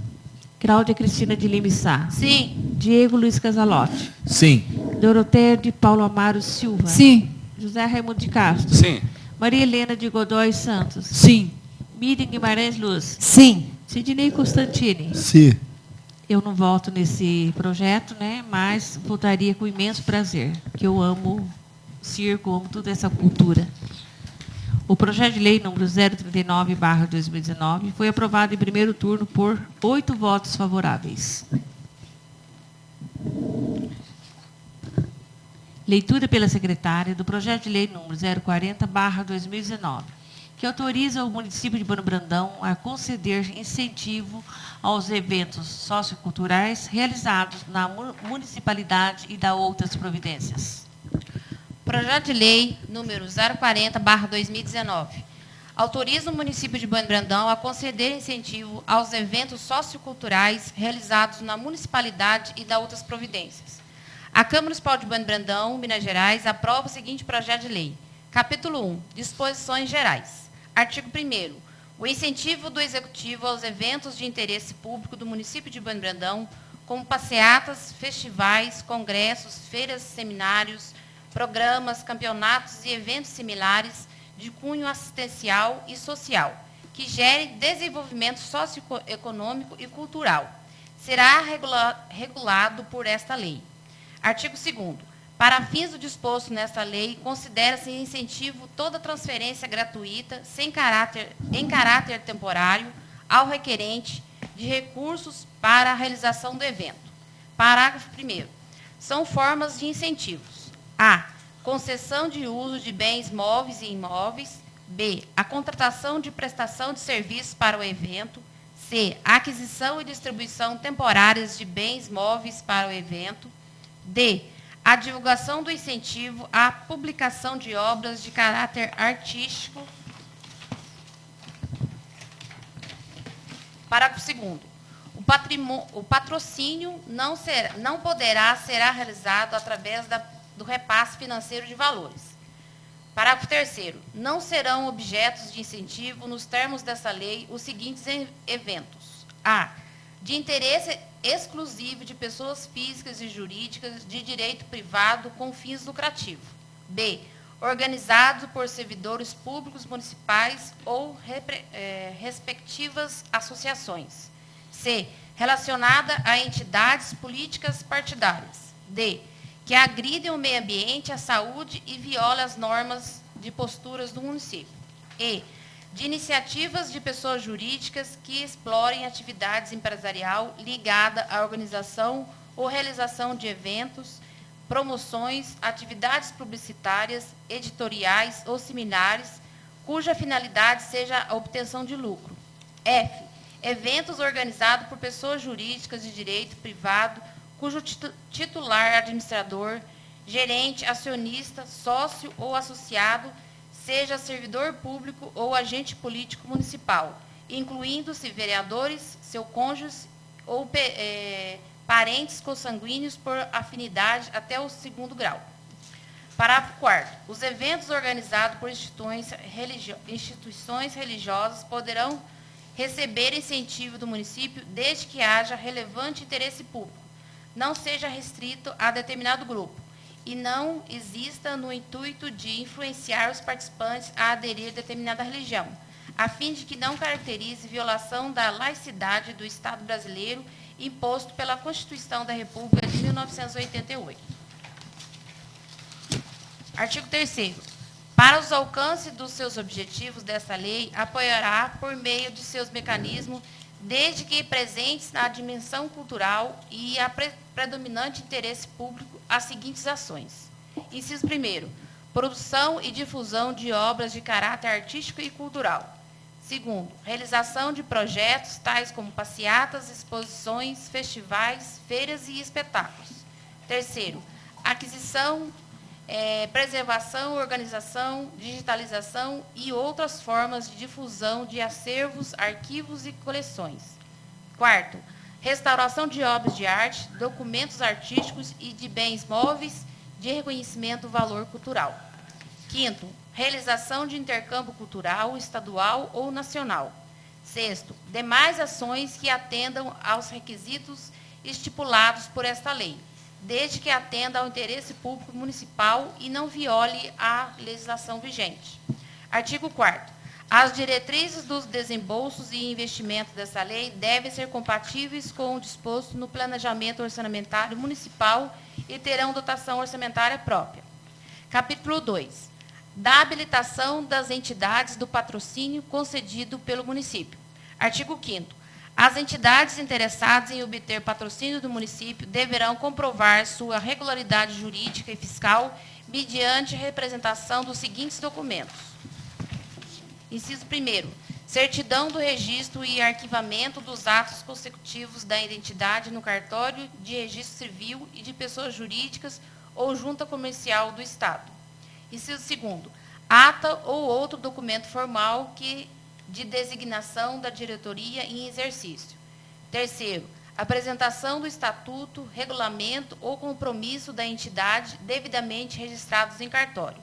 Cláudia Cristina de Lima Sá. Sim. Diego Luiz Casalotti. Sim. Doroteia de Paulo Amaro Silva. Sim. José Raimundo de Castro. Sim. Maria Helena de Godoy Santos. Sim. Miriam Guimarães Luz. Sim. Sidney Constantini. Sim. Eu não voto nesse projeto, né, mas votaria com imenso prazer, que eu amo circo, amo toda essa cultura. O projeto de lei número 039/2019 foi aprovado em primeiro turno por 8 votos favoráveis. Leitura pela secretária do projeto de lei número 040/2019, que autoriza o município de Bano Brandão a conceder incentivo aos eventos socioculturais realizados na municipalidade e da outras providências. Projeto de lei número 040/2019. Autoriza o município de Bano Brandão a conceder incentivo aos eventos socioculturais realizados na municipalidade e da outras providências. A Câmara Municipal de Bano Brandão, Minas Gerais, aprova o seguinte projeto de lei. Capítulo 1. Disposições gerais. Artigo 1º. O incentivo do Executivo aos eventos de interesse público do município de Bano Brandão, como passeatas, festivais, congressos, feiras, seminários, programas, campeonatos e eventos similares de cunho assistencial e social, que gerem desenvolvimento socioeconômico e cultural. Será regulado por esta lei. Artigo 2º. Para fins do disposto nesta lei, considera-se incentivo toda transferência gratuita, em caráter temporário, ao requerente de recursos para a realização do evento. Parágrafo 1º. São formas de incentivos. A. Concessão de uso de bens móveis e imóveis. B. A contratação de prestação de serviços para o evento. C. A aquisição e distribuição temporárias de bens móveis para o evento. D. A divulgação do incentivo à publicação de obras de caráter artístico. Parágrafo 2º. O patrocínio não poderá ser realizado através do repasse financeiro de valores. Parágrafo 3º. Não serão objetos de incentivo, nos termos dessa lei, os seguintes eventos. A. De interesse exclusivo de pessoas físicas e jurídicas de direito privado com fins lucrativos. B. Organizado por servidores públicos municipais ou respectivas associações. C. Relacionada a entidades políticas partidárias. D. Que agridem o meio ambiente, a saúde e violam as normas de posturas do município. E. de iniciativas de pessoas jurídicas que explorem atividades empresarial ligada à organização ou realização de eventos, promoções, atividades publicitárias, editoriais ou similares, cuja finalidade seja a obtenção de lucro. F. Eventos organizados por pessoas jurídicas de direito privado, cujo titular, administrador, gerente, acionista, sócio ou associado seja servidor público ou agente político municipal, incluindo-se vereadores, seu cônjuge ou parentes consanguíneos por afinidade até o 2º grau. Parágrafo 4º. Os eventos organizados por instituições religiosas poderão receber incentivo do município desde que haja relevante interesse público, não seja restrito a determinado grupo e não exista no intuito de influenciar os participantes a aderir a determinada religião, a fim de que não caracterize violação da laicidade do Estado brasileiro imposto pela Constituição da República de 1988. Artigo 3º. Para os alcances dos seus objetivos dessa lei, apoiará por meio de seus mecanismos, desde que presentes na dimensão cultural e a predominante interesse público, as seguintes ações. Inciso 1º. Produção e difusão de obras de caráter artístico e cultural. 2º. Realização de projetos tais como passeatas, exposições, festivais, feiras e espetáculos. 3º. Aquisição, preservação, organização, digitalização e outras formas de difusão de acervos, arquivos e coleções. 4º, restauração de obras de arte, documentos artísticos e de bens móveis de reconhecimento do valor cultural. 5º, realização de intercâmbio cultural, estadual ou nacional. 6º, demais ações que atendam aos requisitos estipulados por esta lei, desde que atenda ao interesse público municipal e não viole a legislação vigente. Artigo 4º. As diretrizes dos desembolsos e investimentos dessa lei devem ser compatíveis com o disposto no planejamento orçamentário municipal e terão dotação orçamentária própria. Capítulo 2. Da habilitação das entidades do patrocínio concedido pelo município. Artigo 5º. As entidades interessadas em obter patrocínio do município deverão comprovar sua regularidade jurídica e fiscal mediante representação dos seguintes documentos. Inciso 1º. Certidão do registro e arquivamento dos atos consecutivos da identidade no cartório de registro civil e de pessoas jurídicas ou junta comercial do Estado. Inciso 2º. Ata ou outro documento formal de designação da diretoria em exercício. 3º, apresentação do estatuto, regulamento ou compromisso da entidade devidamente registrados em cartório.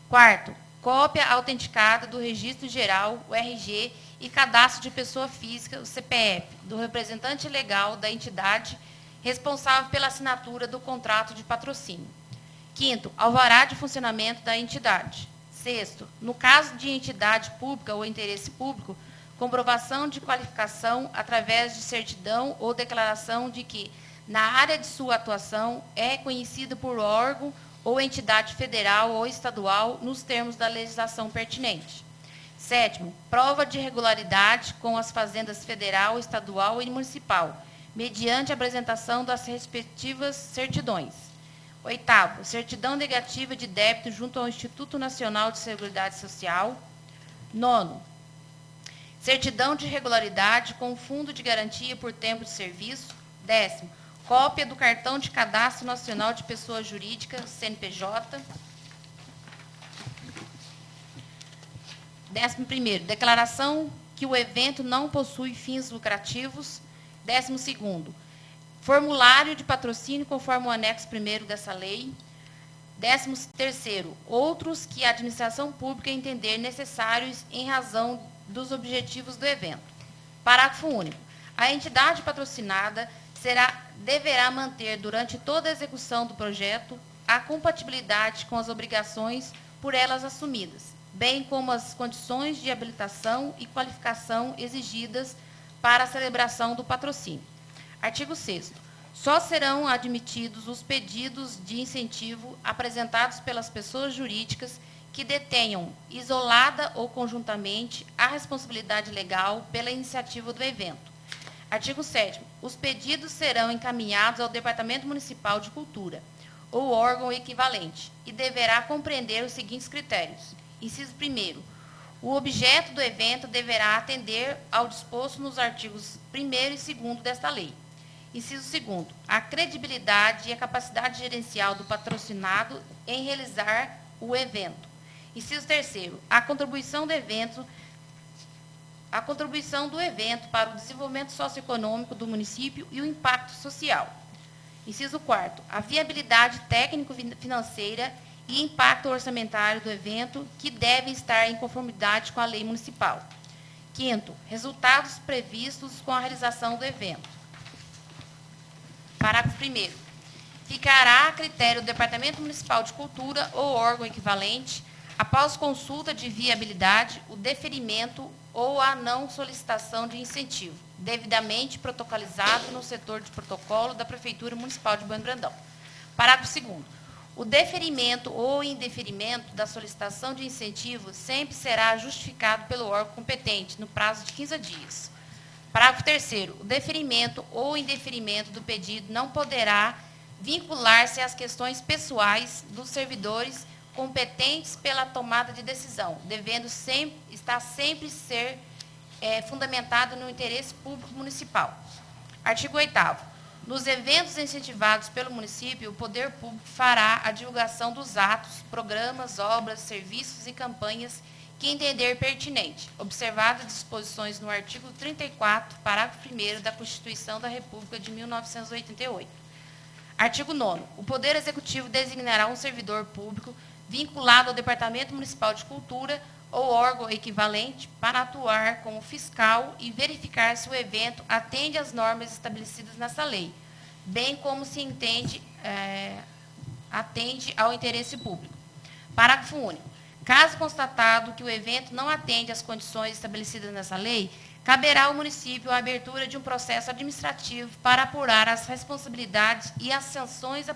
4º, cópia autenticada do registro geral, o RG, e cadastro de pessoa física, o CPF, do representante legal da entidade responsável pela assinatura do contrato de patrocínio. 5º, alvará de funcionamento da entidade. 6º, no caso de entidade pública ou interesse público, comprovação de qualificação através de certidão ou declaração de que, na área de sua atuação, é reconhecido por órgão ou entidade federal ou estadual nos termos da legislação pertinente. 7º, prova de regularidade com as fazendas federal, estadual e municipal, mediante a apresentação das respectivas certidões. 8º, certidão negativa de débito junto ao Instituto Nacional de Seguridade Social. 9º, certidão de regularidade com fundo de garantia por tempo de serviço. 10º, cópia do cartão de cadastro nacional de pessoa jurídica, CNPJ. 11º, declaração que o evento não possui fins lucrativos. 12º, formulário de patrocínio conforme o anexo 1º dessa lei. 13º, outros que a administração pública entender necessários em razão dos objetivos do evento. Parágrafo único. A entidade patrocinada deverá manter durante toda a execução do projeto a compatibilidade com as obrigações por elas assumidas, bem como as condições de habilitação e qualificação exigidas para a celebração do patrocínio. Artigo 6º. Só serão admitidos os pedidos de incentivo apresentados pelas pessoas jurídicas que detenham, isolada ou conjuntamente, a responsabilidade legal pela iniciativa do evento. Artigo 7º. Os pedidos serão encaminhados ao Departamento Municipal de Cultura, ou órgão equivalente, e deverá compreender os seguintes critérios. Inciso 1º. O objeto do evento deverá atender ao disposto nos artigos 1º e 2º desta lei. Inciso 2º. A credibilidade e a capacidade gerencial do patrocinado em realizar o evento. Inciso 3º. A contribuição do evento para o desenvolvimento socioeconômico do município e o impacto social. Inciso 4º. A viabilidade técnico-financeira e impacto orçamentário do evento, que devem estar em conformidade com a lei municipal. 5º. Resultados previstos com a realização do evento. Parágrafo 1º. Ficará a critério do Departamento Municipal de Cultura ou órgão equivalente, após consulta de viabilidade, o deferimento ou a não solicitação de incentivo, devidamente protocolizado no setor de protocolo da Prefeitura Municipal de Bueno Brandão. Parágrafo 2º. O deferimento ou indeferimento da solicitação de incentivo sempre será justificado pelo órgão competente, no prazo de 15 dias. Parágrafo 3º. O deferimento ou indeferimento do pedido não poderá vincular-se às questões pessoais dos servidores competentes pela tomada de decisão, devendo sempre ser fundamentado no interesse público municipal. Artigo 8º. Nos eventos incentivados pelo município, o poder público fará a divulgação dos atos, programas, obras, serviços e campanhas que entender pertinente, observadas as disposições no artigo 34, parágrafo 1º da Constituição da República de 1988. Artigo 9º. O Poder Executivo designará um servidor público vinculado ao Departamento Municipal de Cultura ou órgão equivalente para atuar como fiscal e verificar se o evento atende às normas estabelecidas nessa lei, bem como se atende ao interesse público. Parágrafo único. Caso constatado que o evento não atende às condições estabelecidas nessa lei, caberá ao município a abertura de um processo administrativo para apurar as responsabilidades e as sanções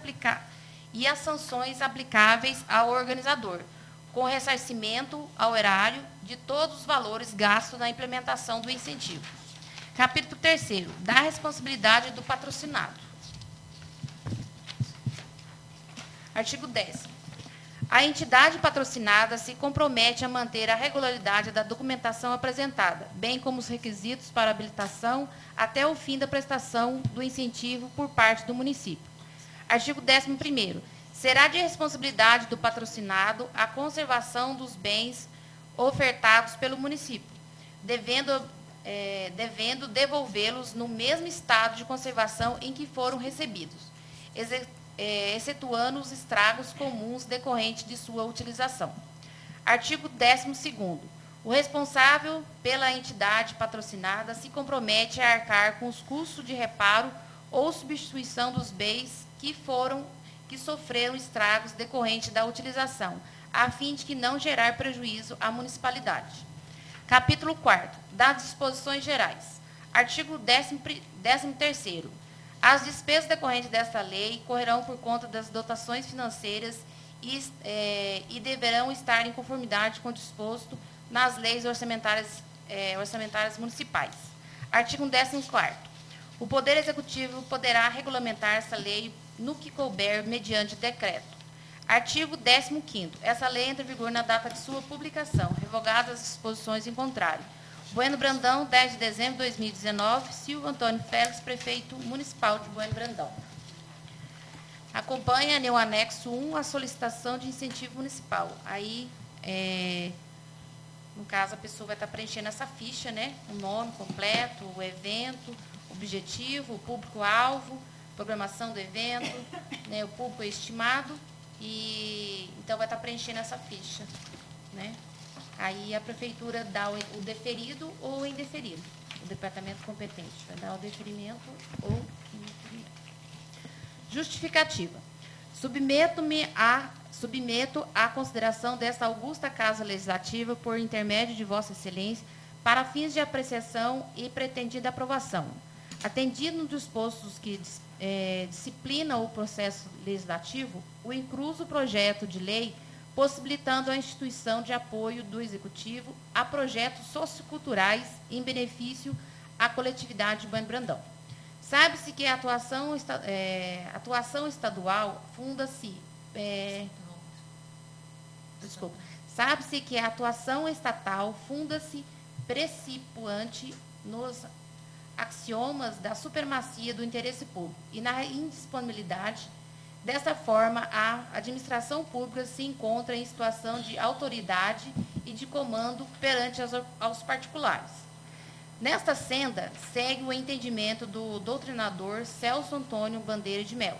aplicáveis ao organizador, com ressarcimento ao erário de todos os valores gastos na implementação do incentivo. Capítulo 3º. Da responsabilidade do patrocinado. Artigo 10º. A entidade patrocinada se compromete a manter a regularidade da documentação apresentada, bem como os requisitos para habilitação até o fim da prestação do incentivo por parte do município. Artigo 11º. Será de responsabilidade do patrocinado a conservação dos bens ofertados pelo município, devendo devolvê-los no mesmo estado de conservação em que foram recebidos, excetuando os estragos comuns decorrentes de sua utilização. Artigo 12º. O responsável pela entidade patrocinada se compromete a arcar com os custos de reparo ou substituição dos bens que sofreram estragos decorrentes da utilização, a fim de que não gerar prejuízo à municipalidade. Capítulo 4º. Das disposições gerais. Artigo 13º. As despesas decorrentes desta lei correrão por conta das dotações financeiras e deverão estar em conformidade com o disposto nas leis orçamentárias municipais. Artigo 14º. O Poder Executivo poderá regulamentar essa lei no que couber mediante decreto. Artigo 15º. Essa lei entra em vigor na data de sua publicação, revogadas as disposições em contrário. Bueno Brandão, 10 de dezembro de 2019, Silvio Antônio Félix, Prefeito Municipal de Bueno Brandão. Acompanha no anexo 1 a solicitação de incentivo municipal. Aí, no caso, a pessoa vai estar preenchendo essa ficha, né? O nome completo, o evento, o objetivo, o público-alvo, programação do evento, né? O público estimado, e então vai estar preenchendo essa ficha, né? Aí a prefeitura dá o deferido ou o indeferido, o departamento competente vai dar o deferimento ou o indeferimento. Justificativa. Submeto à consideração desta augusta Casa Legislativa, por intermédio de Vossa Excelência, para fins de apreciação e pretendida aprovação. Atendido nos dispostos que disciplina o processo legislativo, o incluso projeto de lei possibilitando a instituição de apoio do Executivo a projetos socioculturais em benefício à coletividade de Bueno Brandão. Sabe-se que a atuação estadual funda-se... Sabe-se que a atuação estatal funda-se principiante nos axiomas da supremacia do interesse público e na indisponibilidade. Dessa forma, a administração pública se encontra em situação de autoridade e de comando perante aos particulares. Nesta senda, segue o entendimento do doutrinador Celso Antônio Bandeira de Mello.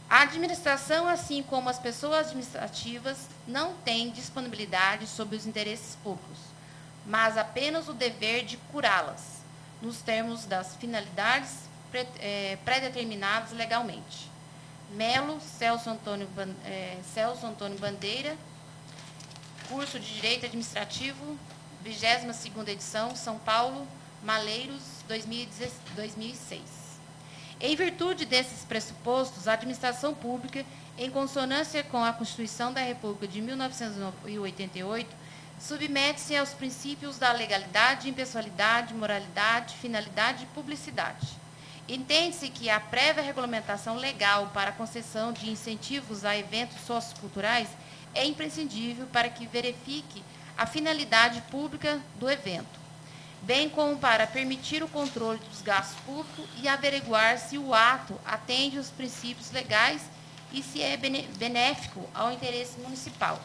A administração, assim como as pessoas administrativas, não têm disponibilidade sobre os interesses públicos, mas apenas o dever de curá-las, nos termos das finalidades pré-determinadas legalmente. Melo, Celso Antônio Bandeira, curso de Direito Administrativo, 22ª edição, São Paulo, Malheiros, 2006. Em virtude desses pressupostos, a administração pública, em consonância com a Constituição da República de 1988, submete-se aos princípios da legalidade, impessoalidade, moralidade, finalidade e publicidade. Entende-se que a prévia regulamentação legal para a concessão de incentivos a eventos socioculturais é imprescindível para que verifique a finalidade pública do evento, bem como para permitir o controle dos gastos públicos e averiguar se o ato atende aos princípios legais e se é benéfico ao interesse municipal.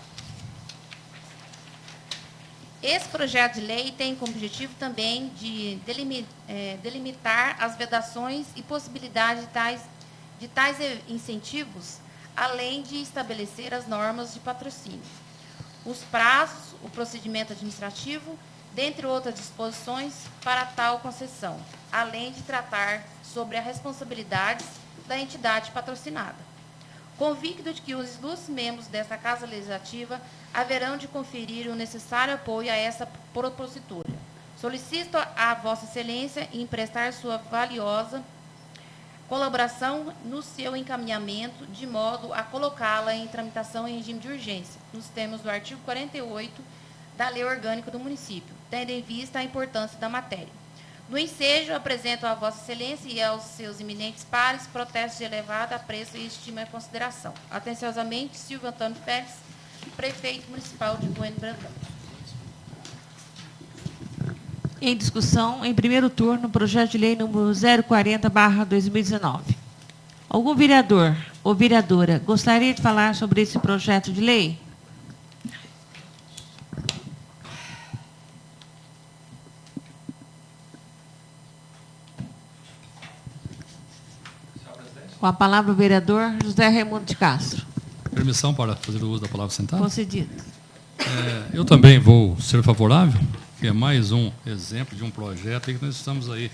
Esse projeto de lei tem como objetivo também de delimitar as vedações e possibilidades de tais incentivos, além de estabelecer as normas de patrocínio, os prazos, o procedimento administrativo, dentre outras disposições para tal concessão, além de tratar sobre as responsabilidades da entidade patrocinada. Convicto de que os ilustres membros desta Casa Legislativa haverão de conferir o necessário apoio a essa propositura. Solicito a Vossa Excelência em prestar sua valiosa colaboração no seu encaminhamento, de modo a colocá-la em tramitação em regime de urgência, nos termos do artigo 48 da Lei Orgânica do Município, tendo em vista a importância da matéria. No ensejo, apresento a Vossa Excelência e aos seus eminentes pares protestos de elevado apreço e estima e consideração. Atenciosamente, Silvio Antônio Pérez, Prefeito Municipal de Bueno Brandão. Em discussão, em primeiro turno, projeto de lei número 040/2019. Algum vereador ou vereadora gostaria de falar sobre esse projeto de lei? Com a palavra o vereador José Raimundo de Castro. Permissão para fazer o uso da palavra sentada? Concedido. Eu também vou ser favorável, que é mais um exemplo de um projeto aí que nós estamos aí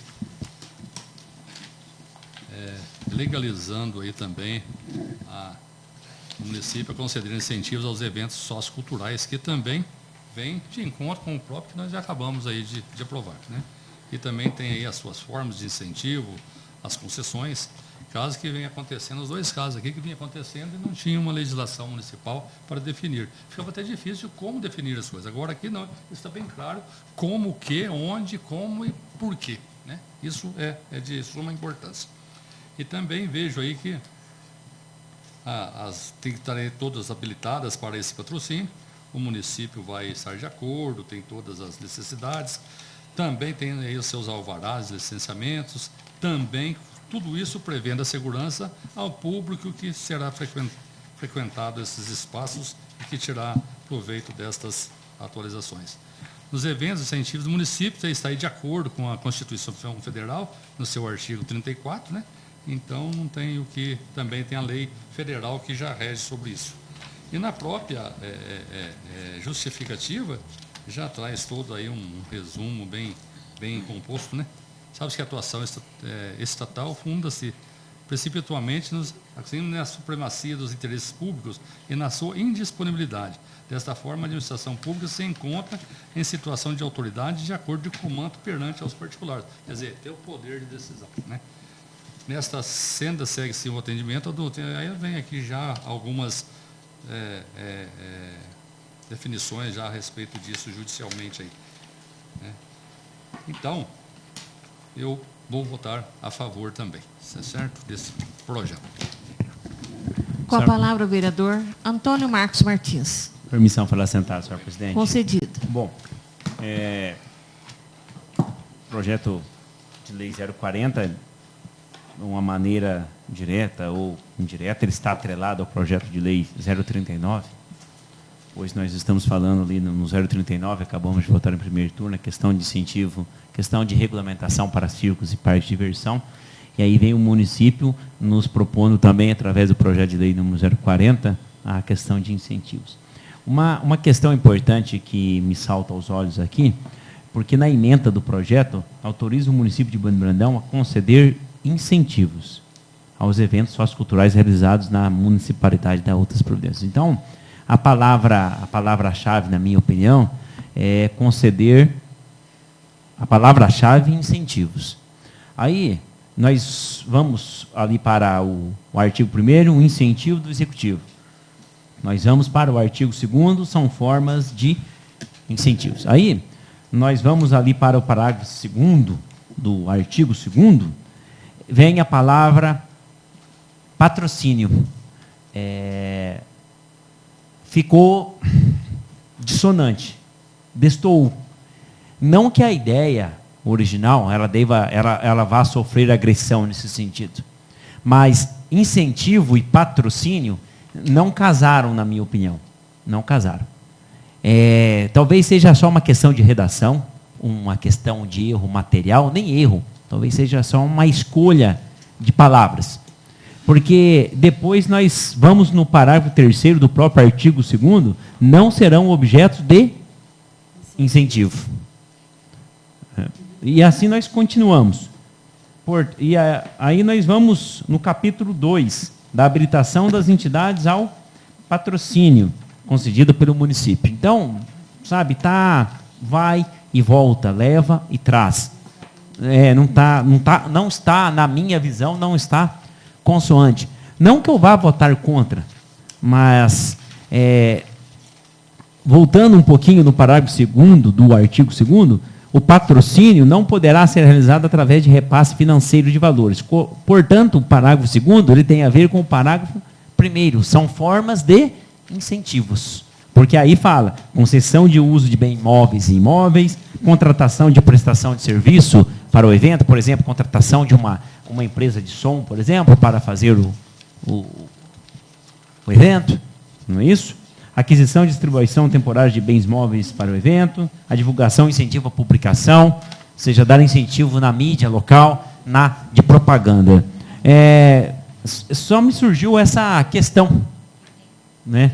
legalizando aí também o município a conceder incentivos aos eventos socioculturais, que também vem de encontro com o próprio que nós já acabamos aí de aprovar, né? E também tem aí as suas formas de incentivo, as concessões, casos que vem acontecendo, os dois casos aqui que vinha acontecendo e não tinha uma legislação municipal para definir. Ficava até difícil como definir as coisas. Agora aqui não, está bem claro como, o que, onde, como e por quê, né? Isso é de suma importância. E também vejo aí que tem que estar aí todas habilitadas para esse patrocínio, o município vai estar de acordo, tem todas as necessidades, também tem aí os seus alvarás, licenciamentos, também tudo isso prevendo a segurança ao público que será frequentado esses espaços e que terá proveito destas atualizações. Nos eventos incentivos do município, está aí de acordo com a Constituição Federal, no seu artigo 34, né? Então, não tem o que... Também tem a lei federal que já rege sobre isso. E na própria justificativa, já traz todo aí um resumo bem composto, né? Sabe que a atuação estatal funda-se precipituamente na supremacia dos interesses públicos e na sua indisponibilidade. Desta forma, a administração pública se encontra em situação de autoridade de acordo com o comando perante aos particulares. Quer dizer, tem o poder de decisão, né? Nesta senda segue-se o atendimento, aí vem aqui já algumas definições já a respeito disso judicialmente aí, né? Então, eu vou votar a favor também, certo? Desse projeto. Com a palavra o vereador Antônio Marcos Martins. Permissão para sentar, senhor presidente. Concedido. Bom, projeto de lei 040, de uma maneira direta ou indireta, ele está atrelado ao projeto de lei 039, pois nós estamos falando ali no 039, acabamos de votar em primeiro turno, a questão de incentivo, questão de regulamentação para circos e parques de diversão, e aí vem o município nos propondo também, através do projeto de lei número 040, a questão de incentivos. Uma questão importante que me salta aos olhos aqui, porque na ementa do projeto, autoriza o município de Bueno Brandão a conceder incentivos aos eventos socioculturais realizados na municipalidade da Outras Providências. Então, a palavra-chave, na minha opinião, é conceder, a palavra-chave, incentivos. Aí, nós vamos ali para o artigo 1º, o incentivo do executivo. Nós vamos para o artigo 2º, são formas de incentivos. Aí, nós vamos ali para o parágrafo 2º do artigo 2º, vem a palavra patrocínio. Ficou dissonante, destoou. Não que a ideia original ela vá sofrer agressão nesse sentido, mas incentivo e patrocínio não casaram, na minha opinião. Não casaram. Talvez seja só uma questão de redação, uma questão de erro material, nem erro, talvez seja só uma escolha de palavras. Porque depois nós vamos no parágrafo 3º do próprio artigo 2º, não serão objetos de incentivo. E assim nós continuamos. Aí nós vamos no capítulo 2, da habilitação das entidades ao patrocínio concedido pelo município. Então, sabe, vai e volta, leva e traz. Não está, na minha visão, não está consoante. Não que eu vá votar contra, mas, voltando um pouquinho no parágrafo 2º do artigo 2º, o patrocínio não poderá ser realizado através de repasse financeiro de valores. Portanto, o parágrafo 2º, ele tem a ver com o parágrafo 1º, são formas de incentivos. Porque aí fala, concessão de uso de bens móveis e imóveis, contratação de prestação de serviço para o evento, por exemplo, contratação de uma empresa de som, por exemplo, para fazer o evento, não é isso? Aquisição e distribuição temporária de bens móveis para o evento, a divulgação e incentivo à publicação, ou seja, dar incentivo na mídia local, de propaganda. Só me surgiu essa questão, né?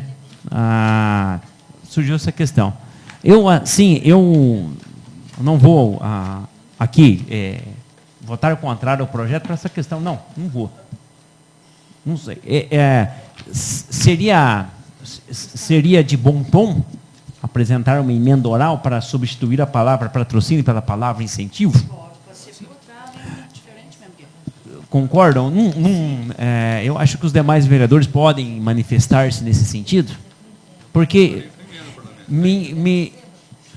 Surgiu essa questão. Eu não vou aqui votar contrário ao projeto para essa questão. Não vou. Não sei. Seria de bom tom apresentar uma emenda oral para substituir a palavra patrocínio pela palavra incentivo? Concordam? Eu acho que os demais vereadores podem manifestar-se nesse sentido, porque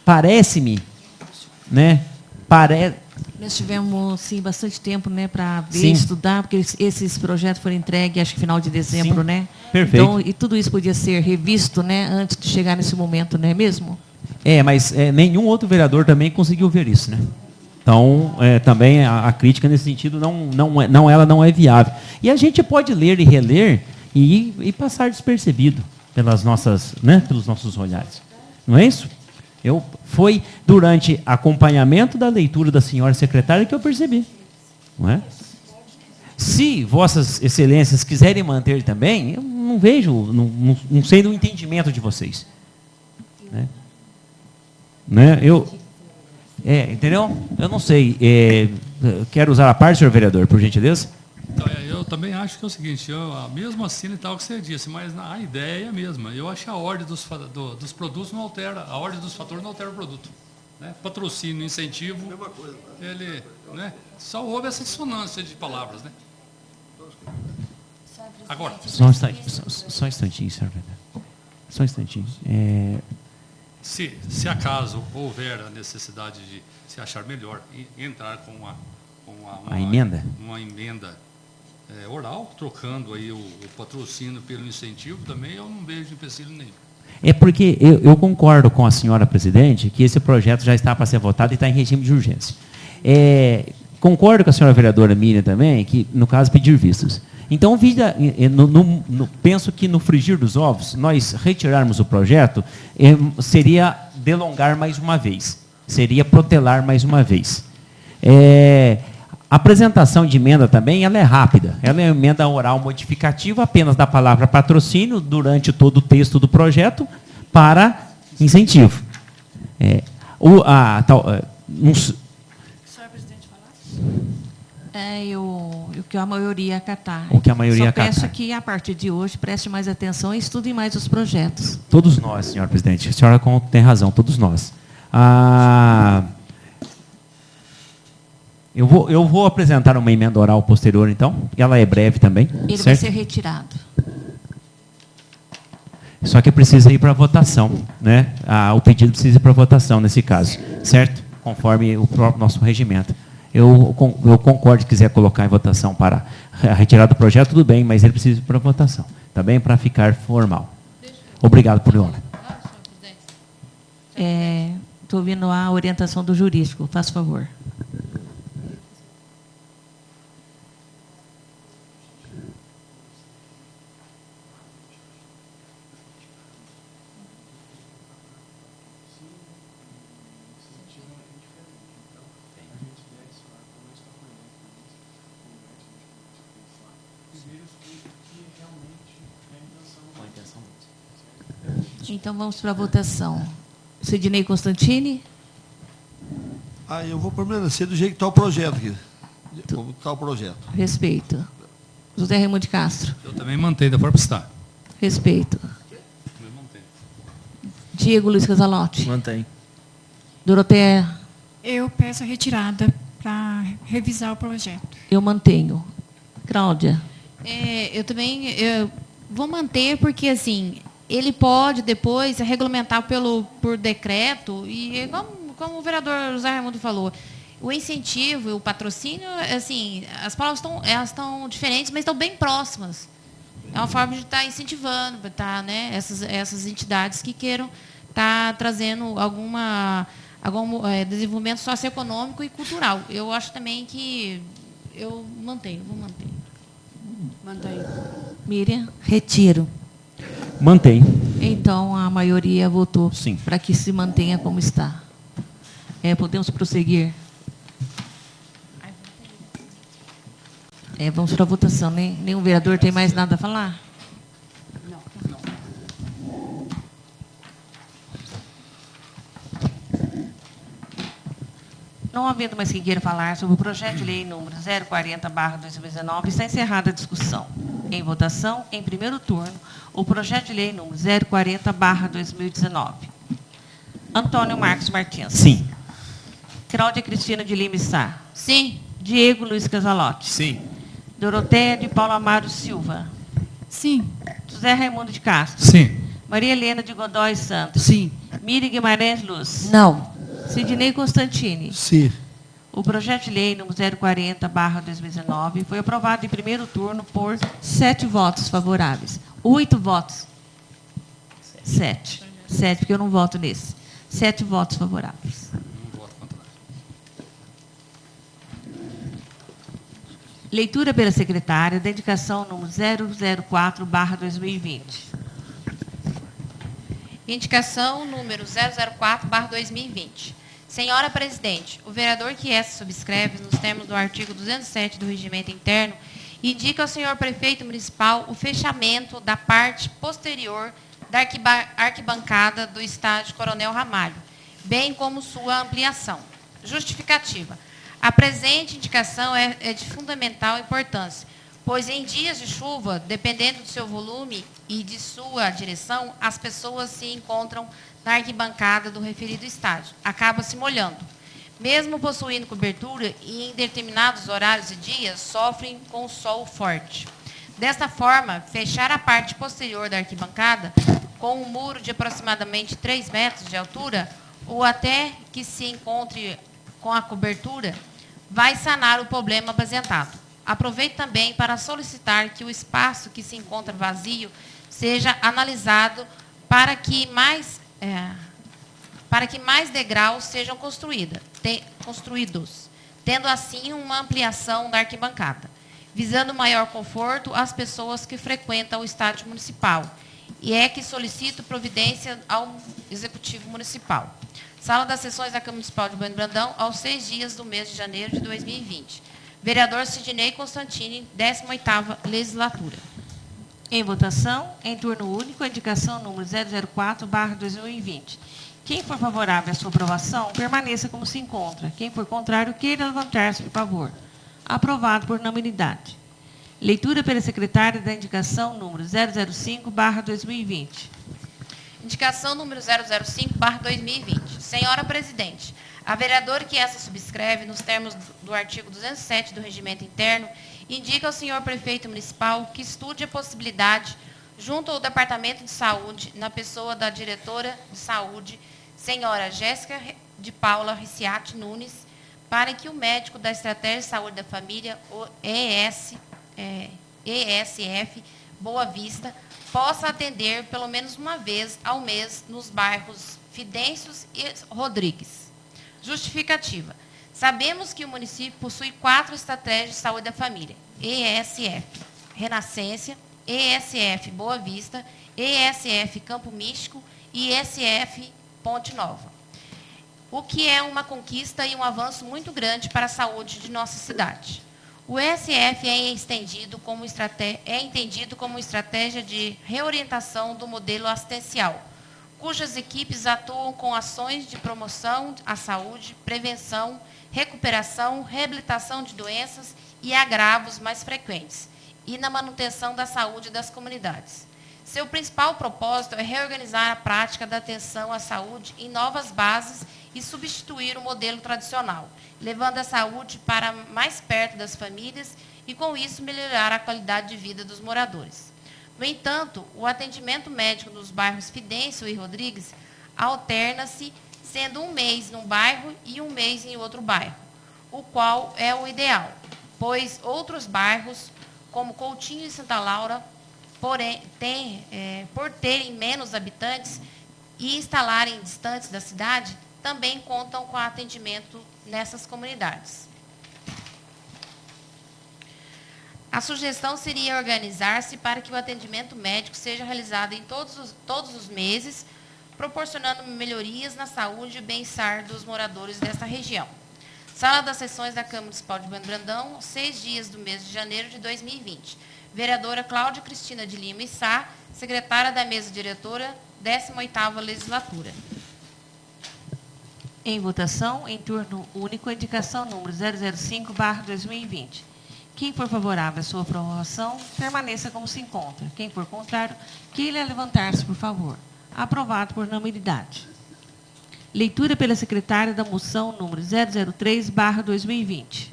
parece-me, né? Nós tivemos, sim, bastante tempo, né, para ver, Sim. estudar, porque esses projetos foram entregues, acho que final de dezembro, Sim. né? Perfeito. Então, e tudo isso podia ser revisto, né, antes de chegar nesse momento, não é mesmo? Mas nenhum outro vereador também conseguiu ver isso, né? Então, também a crítica nesse sentido ela não é viável. E a gente pode ler e reler e passar despercebido pelos nossos olhares. Não é isso? Foi durante acompanhamento da leitura da senhora secretária que eu percebi. Não é? Se vossas excelências quiserem manter também, eu não vejo, não sei do entendimento de vocês. Né? Entendeu? Eu não sei. Quero usar a parte, senhor vereador, por gentileza? Então, eu também acho que é o seguinte, mesmo assim tal que você disse, mas a ideia é a mesma. Eu acho que a ordem dos produtos não altera, a ordem dos fatores não altera o produto. Né? Patrocínio, incentivo, mesma coisa, ele, né? Só houve essa dissonância de palavras, né? Agora. Só um instantinho, senhor vereador. Só um instantinho. Se acaso houver a necessidade de se achar melhor entrar com a emenda? Uma emenda oral, trocando aí o patrocínio pelo incentivo, também eu não vejo empecilho nenhum. É porque eu concordo com a senhora presidente que esse projeto já está para ser votado e está em regime de urgência. Concordo com a senhora vereadora Miriam também, que no caso pedir vistas. Então, penso que no frigir dos ovos, nós retirarmos o projeto, seria delongar mais uma vez, seria protelar mais uma vez. A apresentação de emenda também ela é rápida, ela é uma emenda oral modificativa apenas da palavra patrocínio durante todo o texto do projeto para incentivo. O senhor presidente falasse? O que a maioria acatar. O que a maioria acatar. Só peço acatar. que, a partir de hoje, preste mais atenção e estude mais os projetos. Todos nós, senhora presidente. A senhora tem razão, todos nós. Eu vou apresentar uma emenda oral posterior, então. Ela é breve também. Ele certo? vai ser retirado. Só que precisa ir para votação, né? O pedido precisa ir para votação nesse caso, certo? Conforme o próprio nosso regimento. Eu concordo, se quiser colocar em votação para a retirada do projeto, tudo bem, mas ele precisa ir para votação, tá bem? Para ficar formal. Obrigado por honra. Estou ouvindo a orientação do jurídico, faça favor. Então, vamos para a votação. Sidnei Constantini? Eu vou permanecer do jeito que está o projeto aqui. Como está o projeto. Respeito. José Raimundo de Castro? Eu também mantenho da forma que está. Respeito. Eu mantenho. Diego Luiz Casalotti? Mantém. Doroteia? Eu peço a retirada para revisar o projeto. Eu mantenho. Cláudia? Eu também vou manter, porque, assim, ele pode depois regulamentar por decreto, e como o vereador José Raimundo falou, o incentivo e o patrocínio, assim, as palavras estão diferentes, mas estão bem próximas. É uma forma de estar incentivando, né, essas entidades que queiram estar trazendo algum desenvolvimento socioeconômico e cultural. Eu acho também que vou manter. Mantenho. Miriam? Retiro. Mantém. Então, a maioria votou Sim. para que se mantenha como está. Podemos prosseguir? Vamos para a votação. Nenhum vereador tem mais nada a falar? Não havendo mais quem queira falar sobre o projeto de lei número 040/2019, está encerrada a discussão. Em votação, em primeiro turno, o projeto de lei número 040/2019. Antônio Marcos Martins. Sim. Cláudia Cristina de Lima Sá. Sim. Diego Luiz Casalotti. Sim. Doroteia de Paulo Amaro Silva. Sim. José Raimundo de Castro. Sim. Maria Helena de Godoy Santos. Sim. Miriam Guimarães Luz. Não. Sidnei Constantini. Sim. O projeto de lei número 040/2019 foi aprovado em primeiro turno por 7 votos favoráveis. 8 votos. 7. 7, porque eu não voto nesse. 7 votos favoráveis. Não voto contrário. Leitura pela secretária da indicação número 004/2020. Indicação número 004/2020. Senhora Presidente, o vereador que essa subscreve, nos termos do artigo 207 do Regimento Interno, indica ao senhor prefeito municipal o fechamento da parte posterior da arquibancada do estádio Coronel Ramalho, bem como sua ampliação. Justificativa. A presente indicação é de fundamental importância, pois em dias de chuva, dependendo do seu volume e de sua direção, as pessoas se encontram na arquibancada do referido estádio, acaba se molhando. Mesmo possuindo cobertura e em determinados horários e dias, sofrem com o sol forte. Desta forma, fechar a parte posterior da arquibancada com um muro de aproximadamente 3 metros de altura, ou até que se encontre com a cobertura, vai sanar o problema apresentado. Aproveito também para solicitar que o espaço que se encontra vazio seja analisado para que mais degraus sejam construídos, tendo assim uma ampliação da arquibancada, visando maior conforto às pessoas que frequentam o estádio municipal. E é que solicito providência ao Executivo Municipal. Sala das Sessões da Câmara Municipal de Bueno Brandão, aos 6 dias do mês de janeiro de 2020. Vereador Sidnei Constantini, 18ª Legislatura. Em votação, em turno único, a indicação número 004/2020. Quem for favorável à sua aprovação, permaneça como se encontra. Quem for contrário, queira levantar-se, por favor. Aprovado por unanimidade. Leitura pela secretária da indicação número 005/2020. Indicação número 005/2020. Senhora Presidente, a vereadora que essa subscreve, nos termos do artigo 207 do Regimento Interno, indica ao senhor prefeito municipal que estude a possibilidade, junto ao Departamento de Saúde, na pessoa da diretora de saúde, senhora Jéssica de Paula Ricciati Nunes, para que o médico da Estratégia de Saúde da Família, o ESF Boa Vista, possa atender pelo menos uma vez ao mês nos bairros Fidêncios e Rodrigues. Justificativa. Sabemos que o município possui 4 estratégias de saúde da família: ESF Renascência, ESF Boa Vista, ESF Campo Místico e ESF Ponte Nova, o que é uma conquista e um avanço muito grande para a saúde de nossa cidade. O ESF é entendido como estratégia de reorientação do modelo assistencial, cujas equipes atuam com ações de promoção à saúde, prevenção, recuperação, reabilitação de doenças e agravos mais frequentes, e na manutenção da saúde das comunidades. Seu principal propósito é reorganizar a prática da atenção à saúde em novas bases e substituir o modelo tradicional, levando a saúde para mais perto das famílias e, com isso, melhorar a qualidade de vida dos moradores. No entanto, o atendimento médico nos bairros Fidêncio e Rodrigues alterna-se, sendo um mês num bairro e um mês em outro bairro, o qual é o ideal, pois outros bairros, como Coutinho e Santa Laura, por terem menos habitantes e instalarem distantes da cidade, também contam com atendimento nessas comunidades. A sugestão seria organizar-se para que o atendimento médico seja realizado em todos os meses, proporcionando melhorias na saúde e bem-estar dos moradores desta região. Sala das Sessões da Câmara Municipal de Bueno Brandão, 6 dias do mês de janeiro de 2020. Vereadora Cláudia Cristina de Lima Issá, secretária da mesa diretora, 18ª Legislatura. Em votação, em turno único, a indicação número 005/2020. Quem for favorável à sua aprovação, permaneça como se encontra. Quem for contrário, queira levantar-se, por favor. Aprovado por unanimidade. Leitura pela secretária da moção número 003/2020.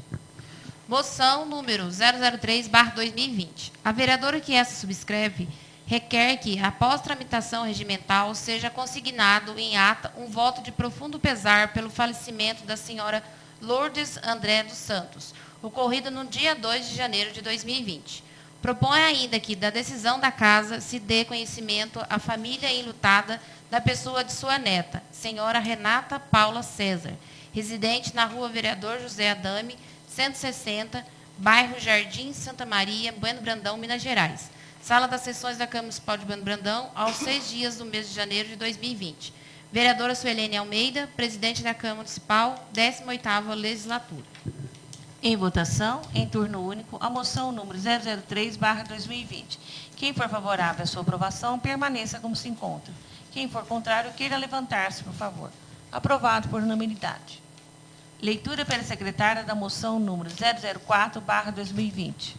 Moção número 003/2020. A vereadora que essa subscreve requer que, após tramitação regimental, seja consignado em ata um voto de profundo pesar pelo falecimento da senhora Lourdes André dos Santos, ocorrido no dia 2 de janeiro de 2020. Propõe ainda que, da decisão da Casa, se dê conhecimento à família enlutada da pessoa de sua neta, senhora Renata Paula César, residente na rua Vereador José Adame, 160, bairro Jardim Santa Maria, Bueno Brandão, Minas Gerais. Sala das Sessões da Câmara Municipal de Bueno Brandão, aos 6 dias do mês de janeiro de 2020. Vereadora Suelene Almeida, presidente da Câmara Municipal, 18ª Legislatura. Em votação, em turno único, a moção número 003/2020. Quem for favorável à sua aprovação, permaneça como se encontra. Quem for contrário, queira levantar-se, por favor. Aprovado por unanimidade. Leitura pela secretária da moção número 004/2020.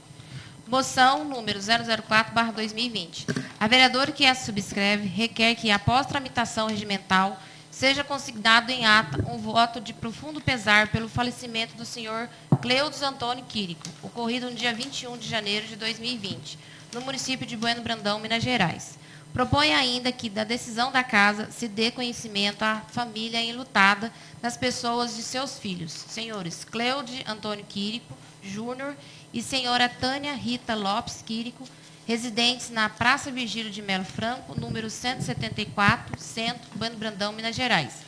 Moção número 004/2020. A vereadora que essa subscreve requer que, após tramitação regimental, seja consignado em ata um voto de profundo pesar pelo falecimento do senhor Cleudes Antônio Quirico, ocorrido no dia 21 de janeiro de 2020, no município de Bueno Brandão, Minas Gerais. Propõe ainda que, da decisão da Casa, se dê conhecimento à família enlutada das pessoas de seus filhos, senhores Cleude Antônio Quirico Júnior e senhora Tânia Rita Lopes Quirico, residentes na Praça Virgílio de Melo Franco, número 174, Centro, Bueno Brandão, Minas Gerais.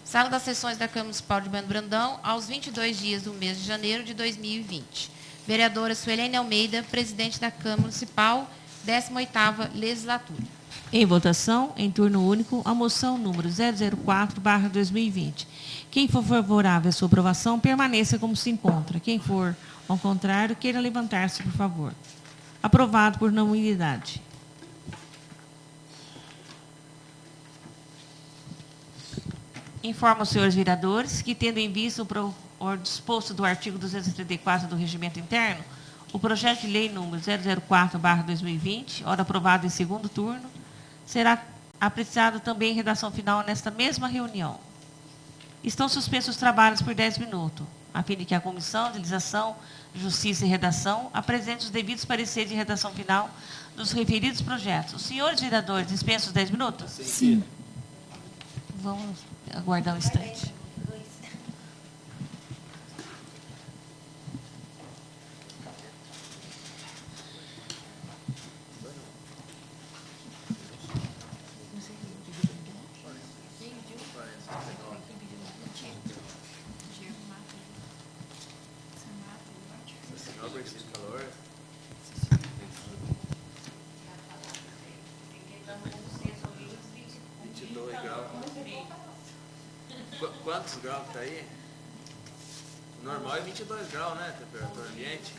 Sala das Sessões da Câmara Municipal de Bueno Brandão, aos 22 dias do mês de janeiro de 2020. Vereadora Suelene Almeida, presidente da Câmara Municipal, 18ª Legislatura. Em votação, em turno único, a moção número 004/2020. Quem for favorável à sua aprovação, permaneça como se encontra. Quem for ao contrário, queira levantar-se, por favor. Aprovado por unanimidade. Informo aos senhores vereadores que, tendo em vista o disposto do artigo 234 do Regimento Interno, o projeto de lei número 004/2020, ora aprovado em segundo turno, será apreciado também em redação final nesta mesma reunião. Estão suspensos os trabalhos por 10 minutos, a fim de que a Comissão de Legislação, Justiça e Redação apresente os devidos pareceres de redação final dos referidos projetos. Os senhores vereadores dispensam os 10 minutos? Sim. Vamos aguardar um instante. Quantos graus está aí? O normal é 22 graus, né? Temperatura ambiente.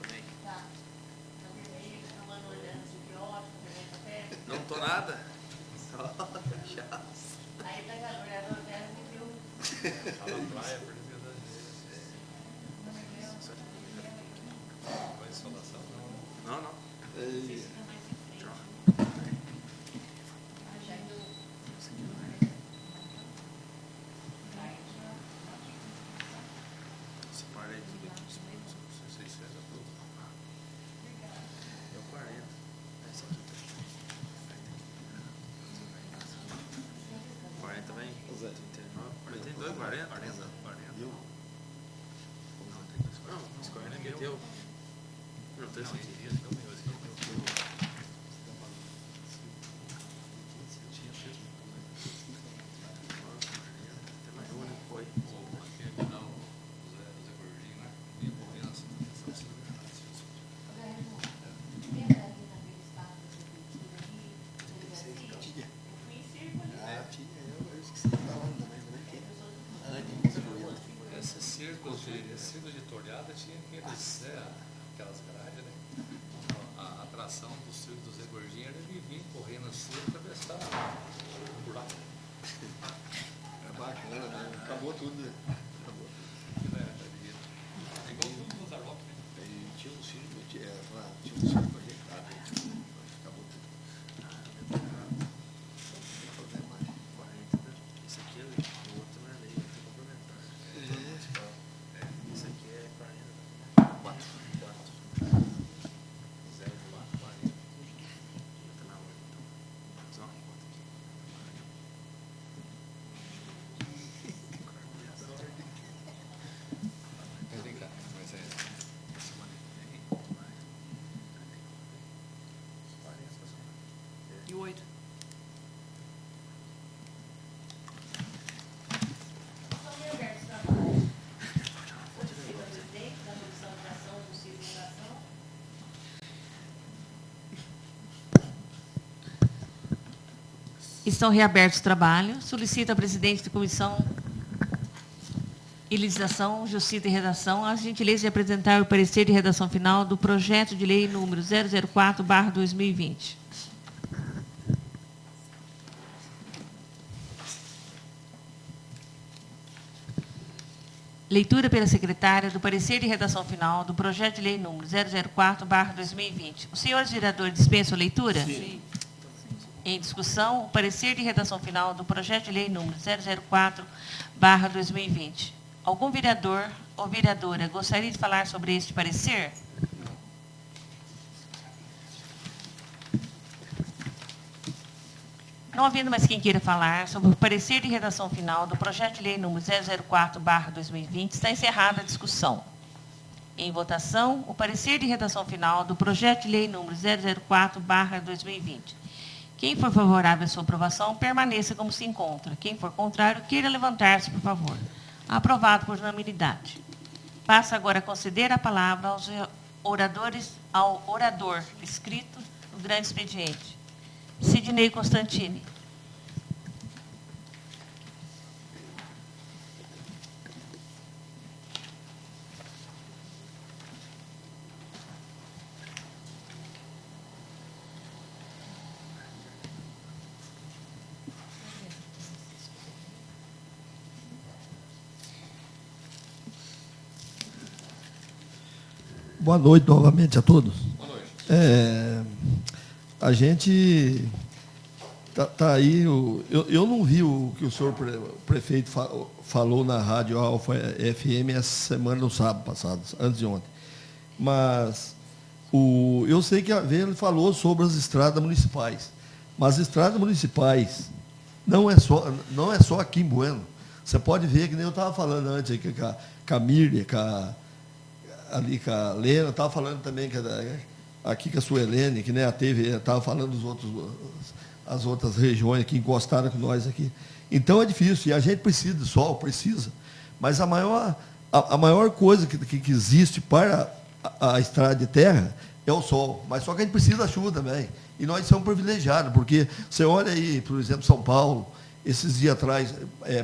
Também. Não tô nada. Só cachaça. Aí tá calor, ela me viu. Fala praia, por isso. Não, não. Esse círculo de torneada tinha aquelas grades, né? A atração do círculo do Zé Gordinho era ele vir correndo assim e atravessar o buraco. É bacana, né? Acabou tudo, né? Acabou tudo. É igual tudo no Zarroque, né? Aí tinha um círculo, tinha um círculo projetado, aí acabou tudo. Esse aqui é o outro, não é lei, tem complementar. Esse aqui é 40. 4. 0,4, 40. Tá na hora, então. Só uma conta aqui. Vem cá, mas é E o 8? Estão reabertos os trabalhos. Solicito à presidente da Comissão de Legislação, Justiça e Redação a gentileza de apresentar o parecer de redação final do projeto de lei número 004/2020. Leitura pela secretária do parecer de redação final do projeto de lei número 004/2020. Os senhores vereadores dispensam a leitura? Sim. Em discussão, o parecer de redação final do projeto de lei número 004/2020. Algum vereador ou vereadora gostaria de falar sobre este parecer? Não havendo mais quem queira falar sobre o parecer de redação final do projeto de lei número 004/2020, está encerrada a discussão. Em votação, o parecer de redação final do projeto de lei número 004/2020. Quem for favorável à sua aprovação, permaneça como se encontra. Quem for contrário, queira levantar-se, por favor. Aprovado por unanimidade. Passo agora a conceder a palavra aos oradores, ao orador escrito no grande expediente. Sidnei Constantini. Boa noite novamente a todos. Boa noite. A gente tá aí, eu não vi o que o senhor prefeito falou na Rádio Alfa FM essa semana, no sábado passado, antes de ontem. Mas eu sei que ele falou sobre as estradas municipais. Mas as estradas municipais não é só aqui em Bueno. Você pode ver, que nem eu estava falando antes, aqui, com a Miriam, ali com a Lena, estava falando também aqui com a Suelene, que nem a TV, estava falando as outras regiões que encostaram com nós aqui. Então é difícil, e a gente precisa de sol, precisa. Mas a maior coisa que existe para a estrada de terra é o sol. Mas só que a gente precisa da chuva também. E nós somos privilegiados, porque você olha aí, por exemplo, São Paulo, esses dias atrás,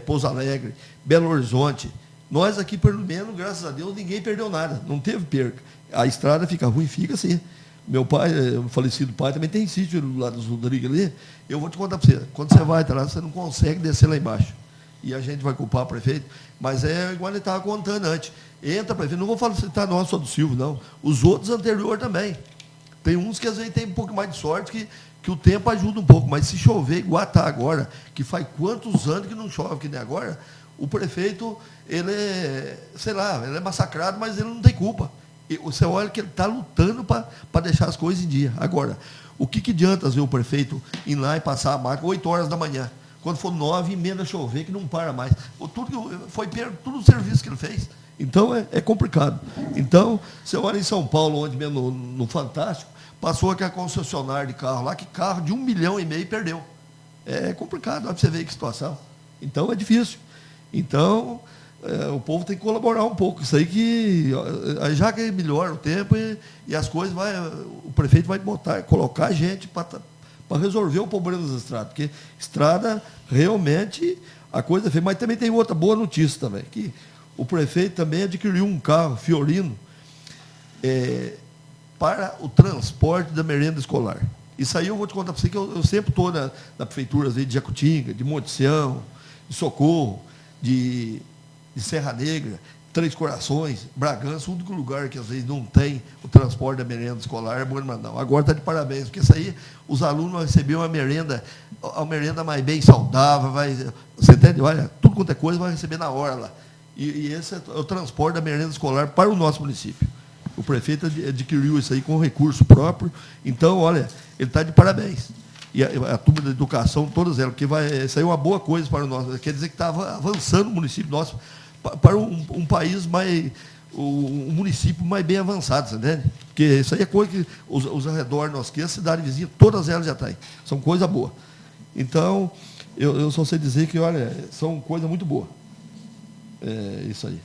Pouso Alegre, Belo Horizonte. Nós aqui, pelo menos, graças a Deus, ninguém perdeu nada, não teve perca. A estrada fica ruim, fica assim. Meu pai, o falecido pai, também tem sítio do lado dos Rodrigues ali. Eu vou te contar para você, quando você vai até lá, você não consegue descer lá embaixo. E a gente vai culpar o prefeito, mas é igual ele estava contando antes. Entra, prefeito, não vou falar se está nosso ou do Silvio, não. Os outros anteriores também. Tem uns que às vezes tem um pouco mais de sorte, que o tempo ajuda um pouco, mas se chover igual está agora, que faz quantos anos que não chove que nem agora, o prefeito, ele é massacrado, mas ele não tem culpa. E você olha que ele está lutando para deixar as coisas em dia. Agora, o que adianta, às vezes, o prefeito ir lá e passar a máquina 8 horas da manhã, quando for 9, emenda chover, que não para mais. Foi perto todo o serviço que ele fez. Então, é complicado. Então, você olha em São Paulo, onde mesmo no Fantástico, passou aquela concessionária de carro lá, que carro de 1,5 milhão perdeu. É complicado, olha para você ver que situação. Então, é difícil. Então, o povo tem que colaborar um pouco. Isso aí já que melhora o tempo e as coisas, o prefeito vai colocar gente para resolver o problema das estradas. Porque estrada, realmente, a coisa é feia. Mas também tem outra boa notícia também, que o prefeito também adquiriu um carro Fiorino para o transporte da merenda escolar. Isso aí eu vou te contar para você, que eu sempre estou na prefeitura de Jacutinga, de Monte Sião, de Socorro, de Serra Negra, Três Corações, Bragança, o único lugar que às vezes não tem o transporte da merenda escolar é Bueno Brandão. Agora está de parabéns, porque isso aí os alunos vão receber a merenda mais bem saudável, você entende? Olha, tudo quanto é coisa vai receber na hora lá. E esse é o transporte da merenda escolar para o nosso município. O prefeito adquiriu isso aí com recurso próprio, então, olha, ele está de parabéns. E a turma da educação, todas elas, porque isso aí é uma boa coisa para o nosso, quer dizer que está avançando o município nosso para um país um município mais bem avançado, você entende? Porque isso aí é coisa que os arredores nossos, que a cidade vizinha, todas elas já têm, são coisa boa. Então, eu só sei dizer que, olha, são coisa muito boa. É isso aí.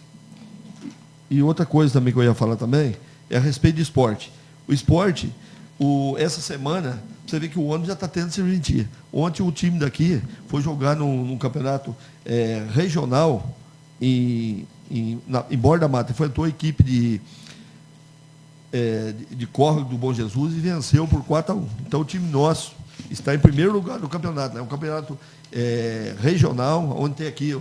E outra coisa também que eu ia falar também, é a respeito de esporte. O esporte, essa semana, você vê que o ônibus já está tendo serventia. Ontem o time daqui foi jogar num campeonato regional em Borda da Mata. Enfrentou a equipe de Córrego do Bom Jesus e venceu por 4-1. Então o time nosso está em primeiro lugar do campeonato. É um campeonato regional, onde tem aqui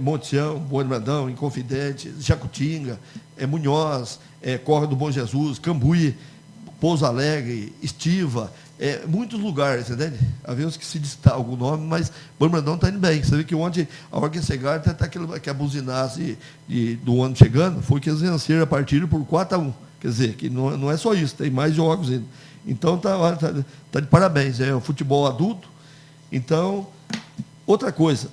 Monte Sião, Bueno Brandão, Inconfidente, Jacutinga, Munhoz, Córrego do Bom Jesus, Cambuí, Pouso Alegre, Estiva, muitos lugares, entende? Às vezes que se destaca algum nome, mas Bueno Brandão está indo bem. Você vê que ontem, a hora que chegaram, até que a buzinasse do ano chegando, foi que eles venceram a partida por 4-1. Quer dizer, que não é só isso, tem mais jogos ainda. Então, tá de parabéns. É o futebol adulto Então, outra coisa,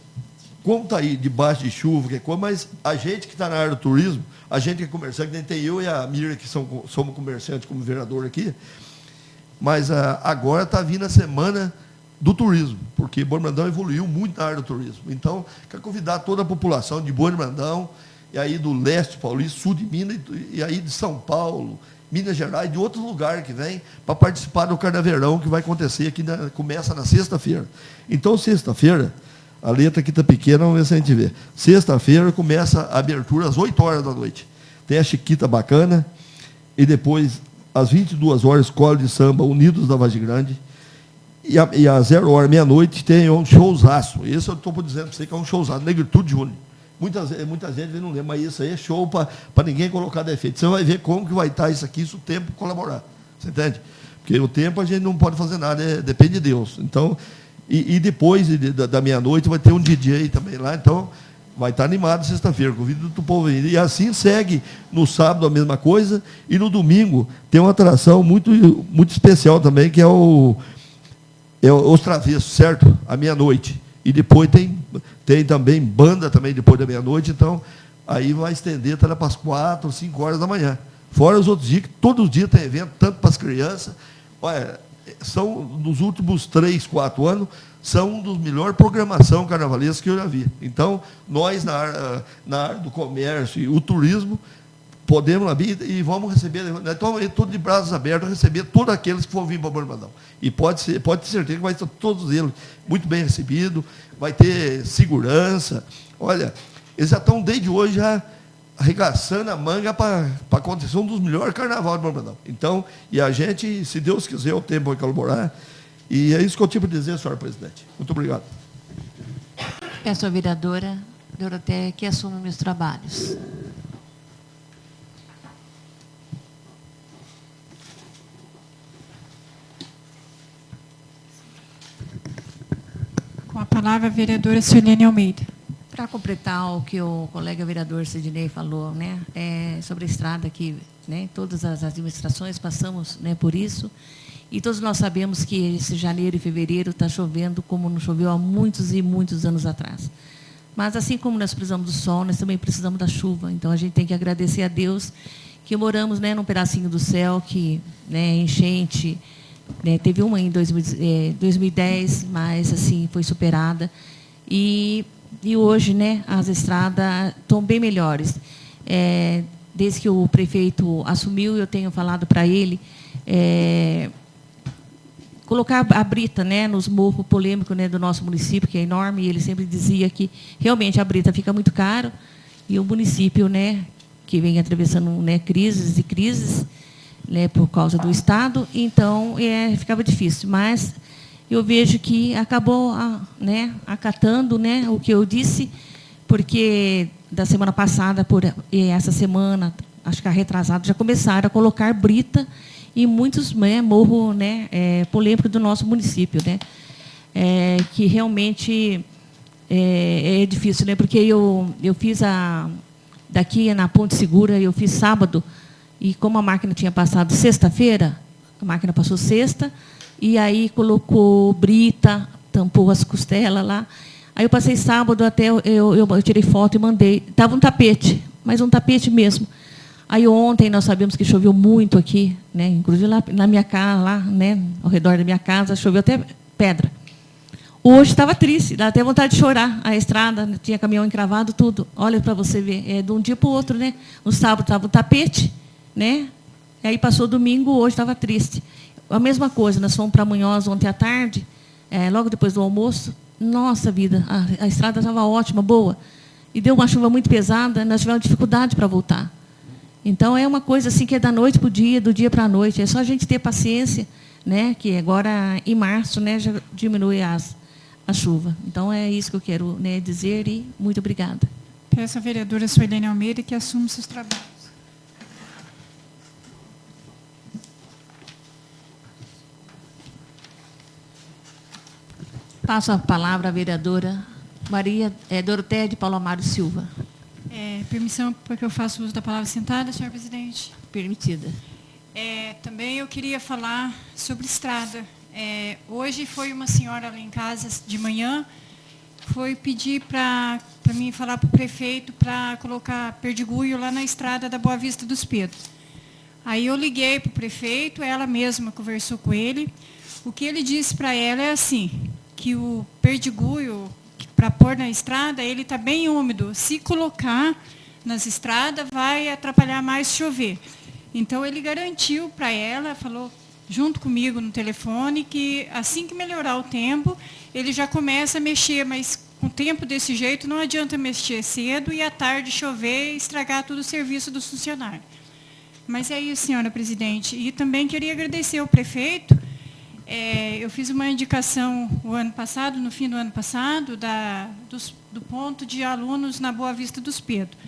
como está aí debaixo de chuva, mas a gente que está na área do turismo, a gente que é comerciante, nem tem eu e a Miriam, que somos comerciantes como vereador aqui, mas agora está vindo a semana do turismo, porque Bom Brandão evoluiu muito na área do turismo. Então, quero convidar toda a população de Bom Brandão, e aí do leste paulista, sul de Minas, e aí de São Paulo, Minas Gerais, de outros lugares que vem, para participar do Carnaverão, que vai acontecer aqui, começa na sexta-feira. Então, sexta-feira, a letra aqui está pequena, vamos ver se a gente vê. Sexta-feira começa a abertura às 8 horas da noite. Tem a Chiquita bacana, e depois, às 22 horas, Escola de Samba Unidos da Vargem Grande, e às 0 hora, meia-noite, tem um showzaço. Esse eu estou dizendo para você que é um showzaço, Negritude Júnior. Muita gente não lembra, mas isso aí é show para ninguém colocar defeito. Você vai ver como que vai estar isso aqui, se o tempo colaborar. Você entende? Porque o tempo a gente não pode fazer nada, depende de Deus. Então, e depois da meia-noite vai ter um DJ também lá, então vai estar animado sexta-feira, convido o povo aí. E assim segue no sábado a mesma coisa, e no domingo tem uma atração muito, muito especial também, que é os Travessos, certo? À meia-noite. E depois tem também banda também depois da meia-noite, então aí vai estender até para as 4, 5 horas da manhã. Fora os outros dias, que todos os dias tem evento, tanto para as crianças. Olha, são, nos últimos 3, 4 anos, são um dos melhores programação carnavalesca que eu já vi. Então, nós, na área do comércio e o turismo, podemos abrir e vamos receber, então, tudo de braços abertos, receber todos aqueles que for vir para o Bom Brandão. E pode ter certeza que vai estar todos eles muito bem recebidos, vai ter segurança. Olha, eles já estão desde hoje já arregaçando a manga para acontecer um dos melhores carnavais do Bom Brandão. Então, e a gente, se Deus quiser, o tempo vai colaborar. E é isso que eu tinha para dizer, senhora presidente. Muito obrigado. Peço à vereadora Doroteia que assuma meus trabalhos. Com a palavra, a vereadora Sueliane Almeida. Para completar o que o colega vereador Sidney falou, né, sobre a estrada que, né, todas as administrações passamos, né, por isso, e todos nós sabemos que esse janeiro e fevereiro está chovendo como não choveu há muitos e muitos anos atrás. Mas assim como nós precisamos do sol, nós também precisamos da chuva. Então a gente tem que agradecer a Deus que moramos, né, num pedacinho do céu que, né, enchente, né, teve uma em 2010, mas assim foi superada. E hoje, né, as estradas estão bem melhores. Desde que o prefeito assumiu, eu tenho falado para ele colocar a brita, né, nos morros polêmicos, né, do nosso município, que é enorme, e ele sempre dizia que realmente a brita fica muito caro, e o município, né, que vem atravessando, né, crises e crises, né, por causa do Estado, então ficava difícil. Mas eu vejo que acabou, né, acatando, né, o que eu disse, porque da semana passada, essa semana, acho que a retrasada, já começaram a colocar brita em muitos, né, morros, né, polêmicos do nosso município, né, que realmente é difícil, né, porque eu fiz daqui na Ponte Segura, eu fiz sábado, e como a máquina tinha passado sexta-feira, a máquina passou sexta, e aí colocou brita, tampou as costelas lá. Aí eu passei sábado, até eu tirei foto e mandei. Estava um tapete, mas um tapete mesmo. Aí ontem nós sabemos que choveu muito aqui, né? Inclusive lá na minha casa, lá, né, ao redor da minha casa, choveu até pedra. Hoje estava triste, dá até vontade de chorar. A estrada, tinha caminhão encravado, tudo. Olha para você ver, de um dia para o outro, né? No sábado estava o tapete, né? E aí passou domingo, hoje estava triste. A mesma coisa, nós fomos para Munhoz ontem à tarde, logo depois do almoço. Nossa vida, a estrada estava ótima, boa. E deu uma chuva muito pesada, nós tivemos dificuldade para voltar. Então, é uma coisa assim que é da noite para o dia, do dia para a noite. É só a gente ter paciência, né? Que agora, em março, né, já diminui a chuva. Então, é isso que eu quero, né, dizer, e muito obrigada. Peço à vereadora Sueliane Almeida que assuma seus trabalhos. Passo a palavra à vereadora Maria Doroteia de Paulo Amaro Silva. Permissão para que eu faça uso da palavra sentada, senhora presidente? Permitida. Também eu queria falar sobre estrada. Hoje foi uma senhora lá em casa de manhã, foi pedir para mim falar para o prefeito para colocar perdigulho lá na estrada da Boa Vista dos Pedros. Aí eu liguei para o prefeito, ela mesma conversou com ele. O que ele disse para ela é assim, que o perdigulho para pôr na estrada, ele está bem úmido. Se colocar nas estradas, vai atrapalhar mais chover. Então, ele garantiu para ela, falou junto comigo no telefone, que assim que melhorar o tempo, ele já começa a mexer, mas com o tempo desse jeito, não adianta mexer cedo e à tarde chover e estragar todo o serviço do funcionário. Mas é isso, senhora presidente. E também queria agradecer ao prefeito. Eu fiz uma indicação o ano passado, no fim do ano passado, do ponto de alunos na Boa Vista dos Pedros.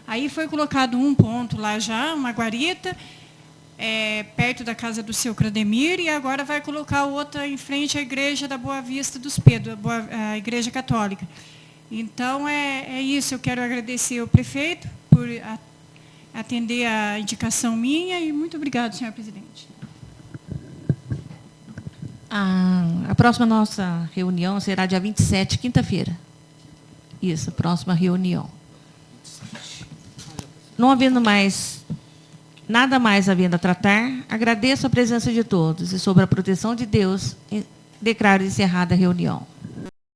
Aí foi colocado um ponto lá já, uma guarita, perto da casa do seu Crademir, e agora vai colocar outra em frente à igreja da Boa Vista dos Pedros, a igreja católica. Então, é isso. Eu quero agradecer ao prefeito por atender a indicação minha e muito obrigado, senhor presidente. A próxima nossa reunião será dia 27, quinta-feira. Isso, a próxima reunião. Não havendo mais, nada mais havendo a tratar, agradeço a presença de todos e, sob a proteção de Deus, declaro encerrada a reunião.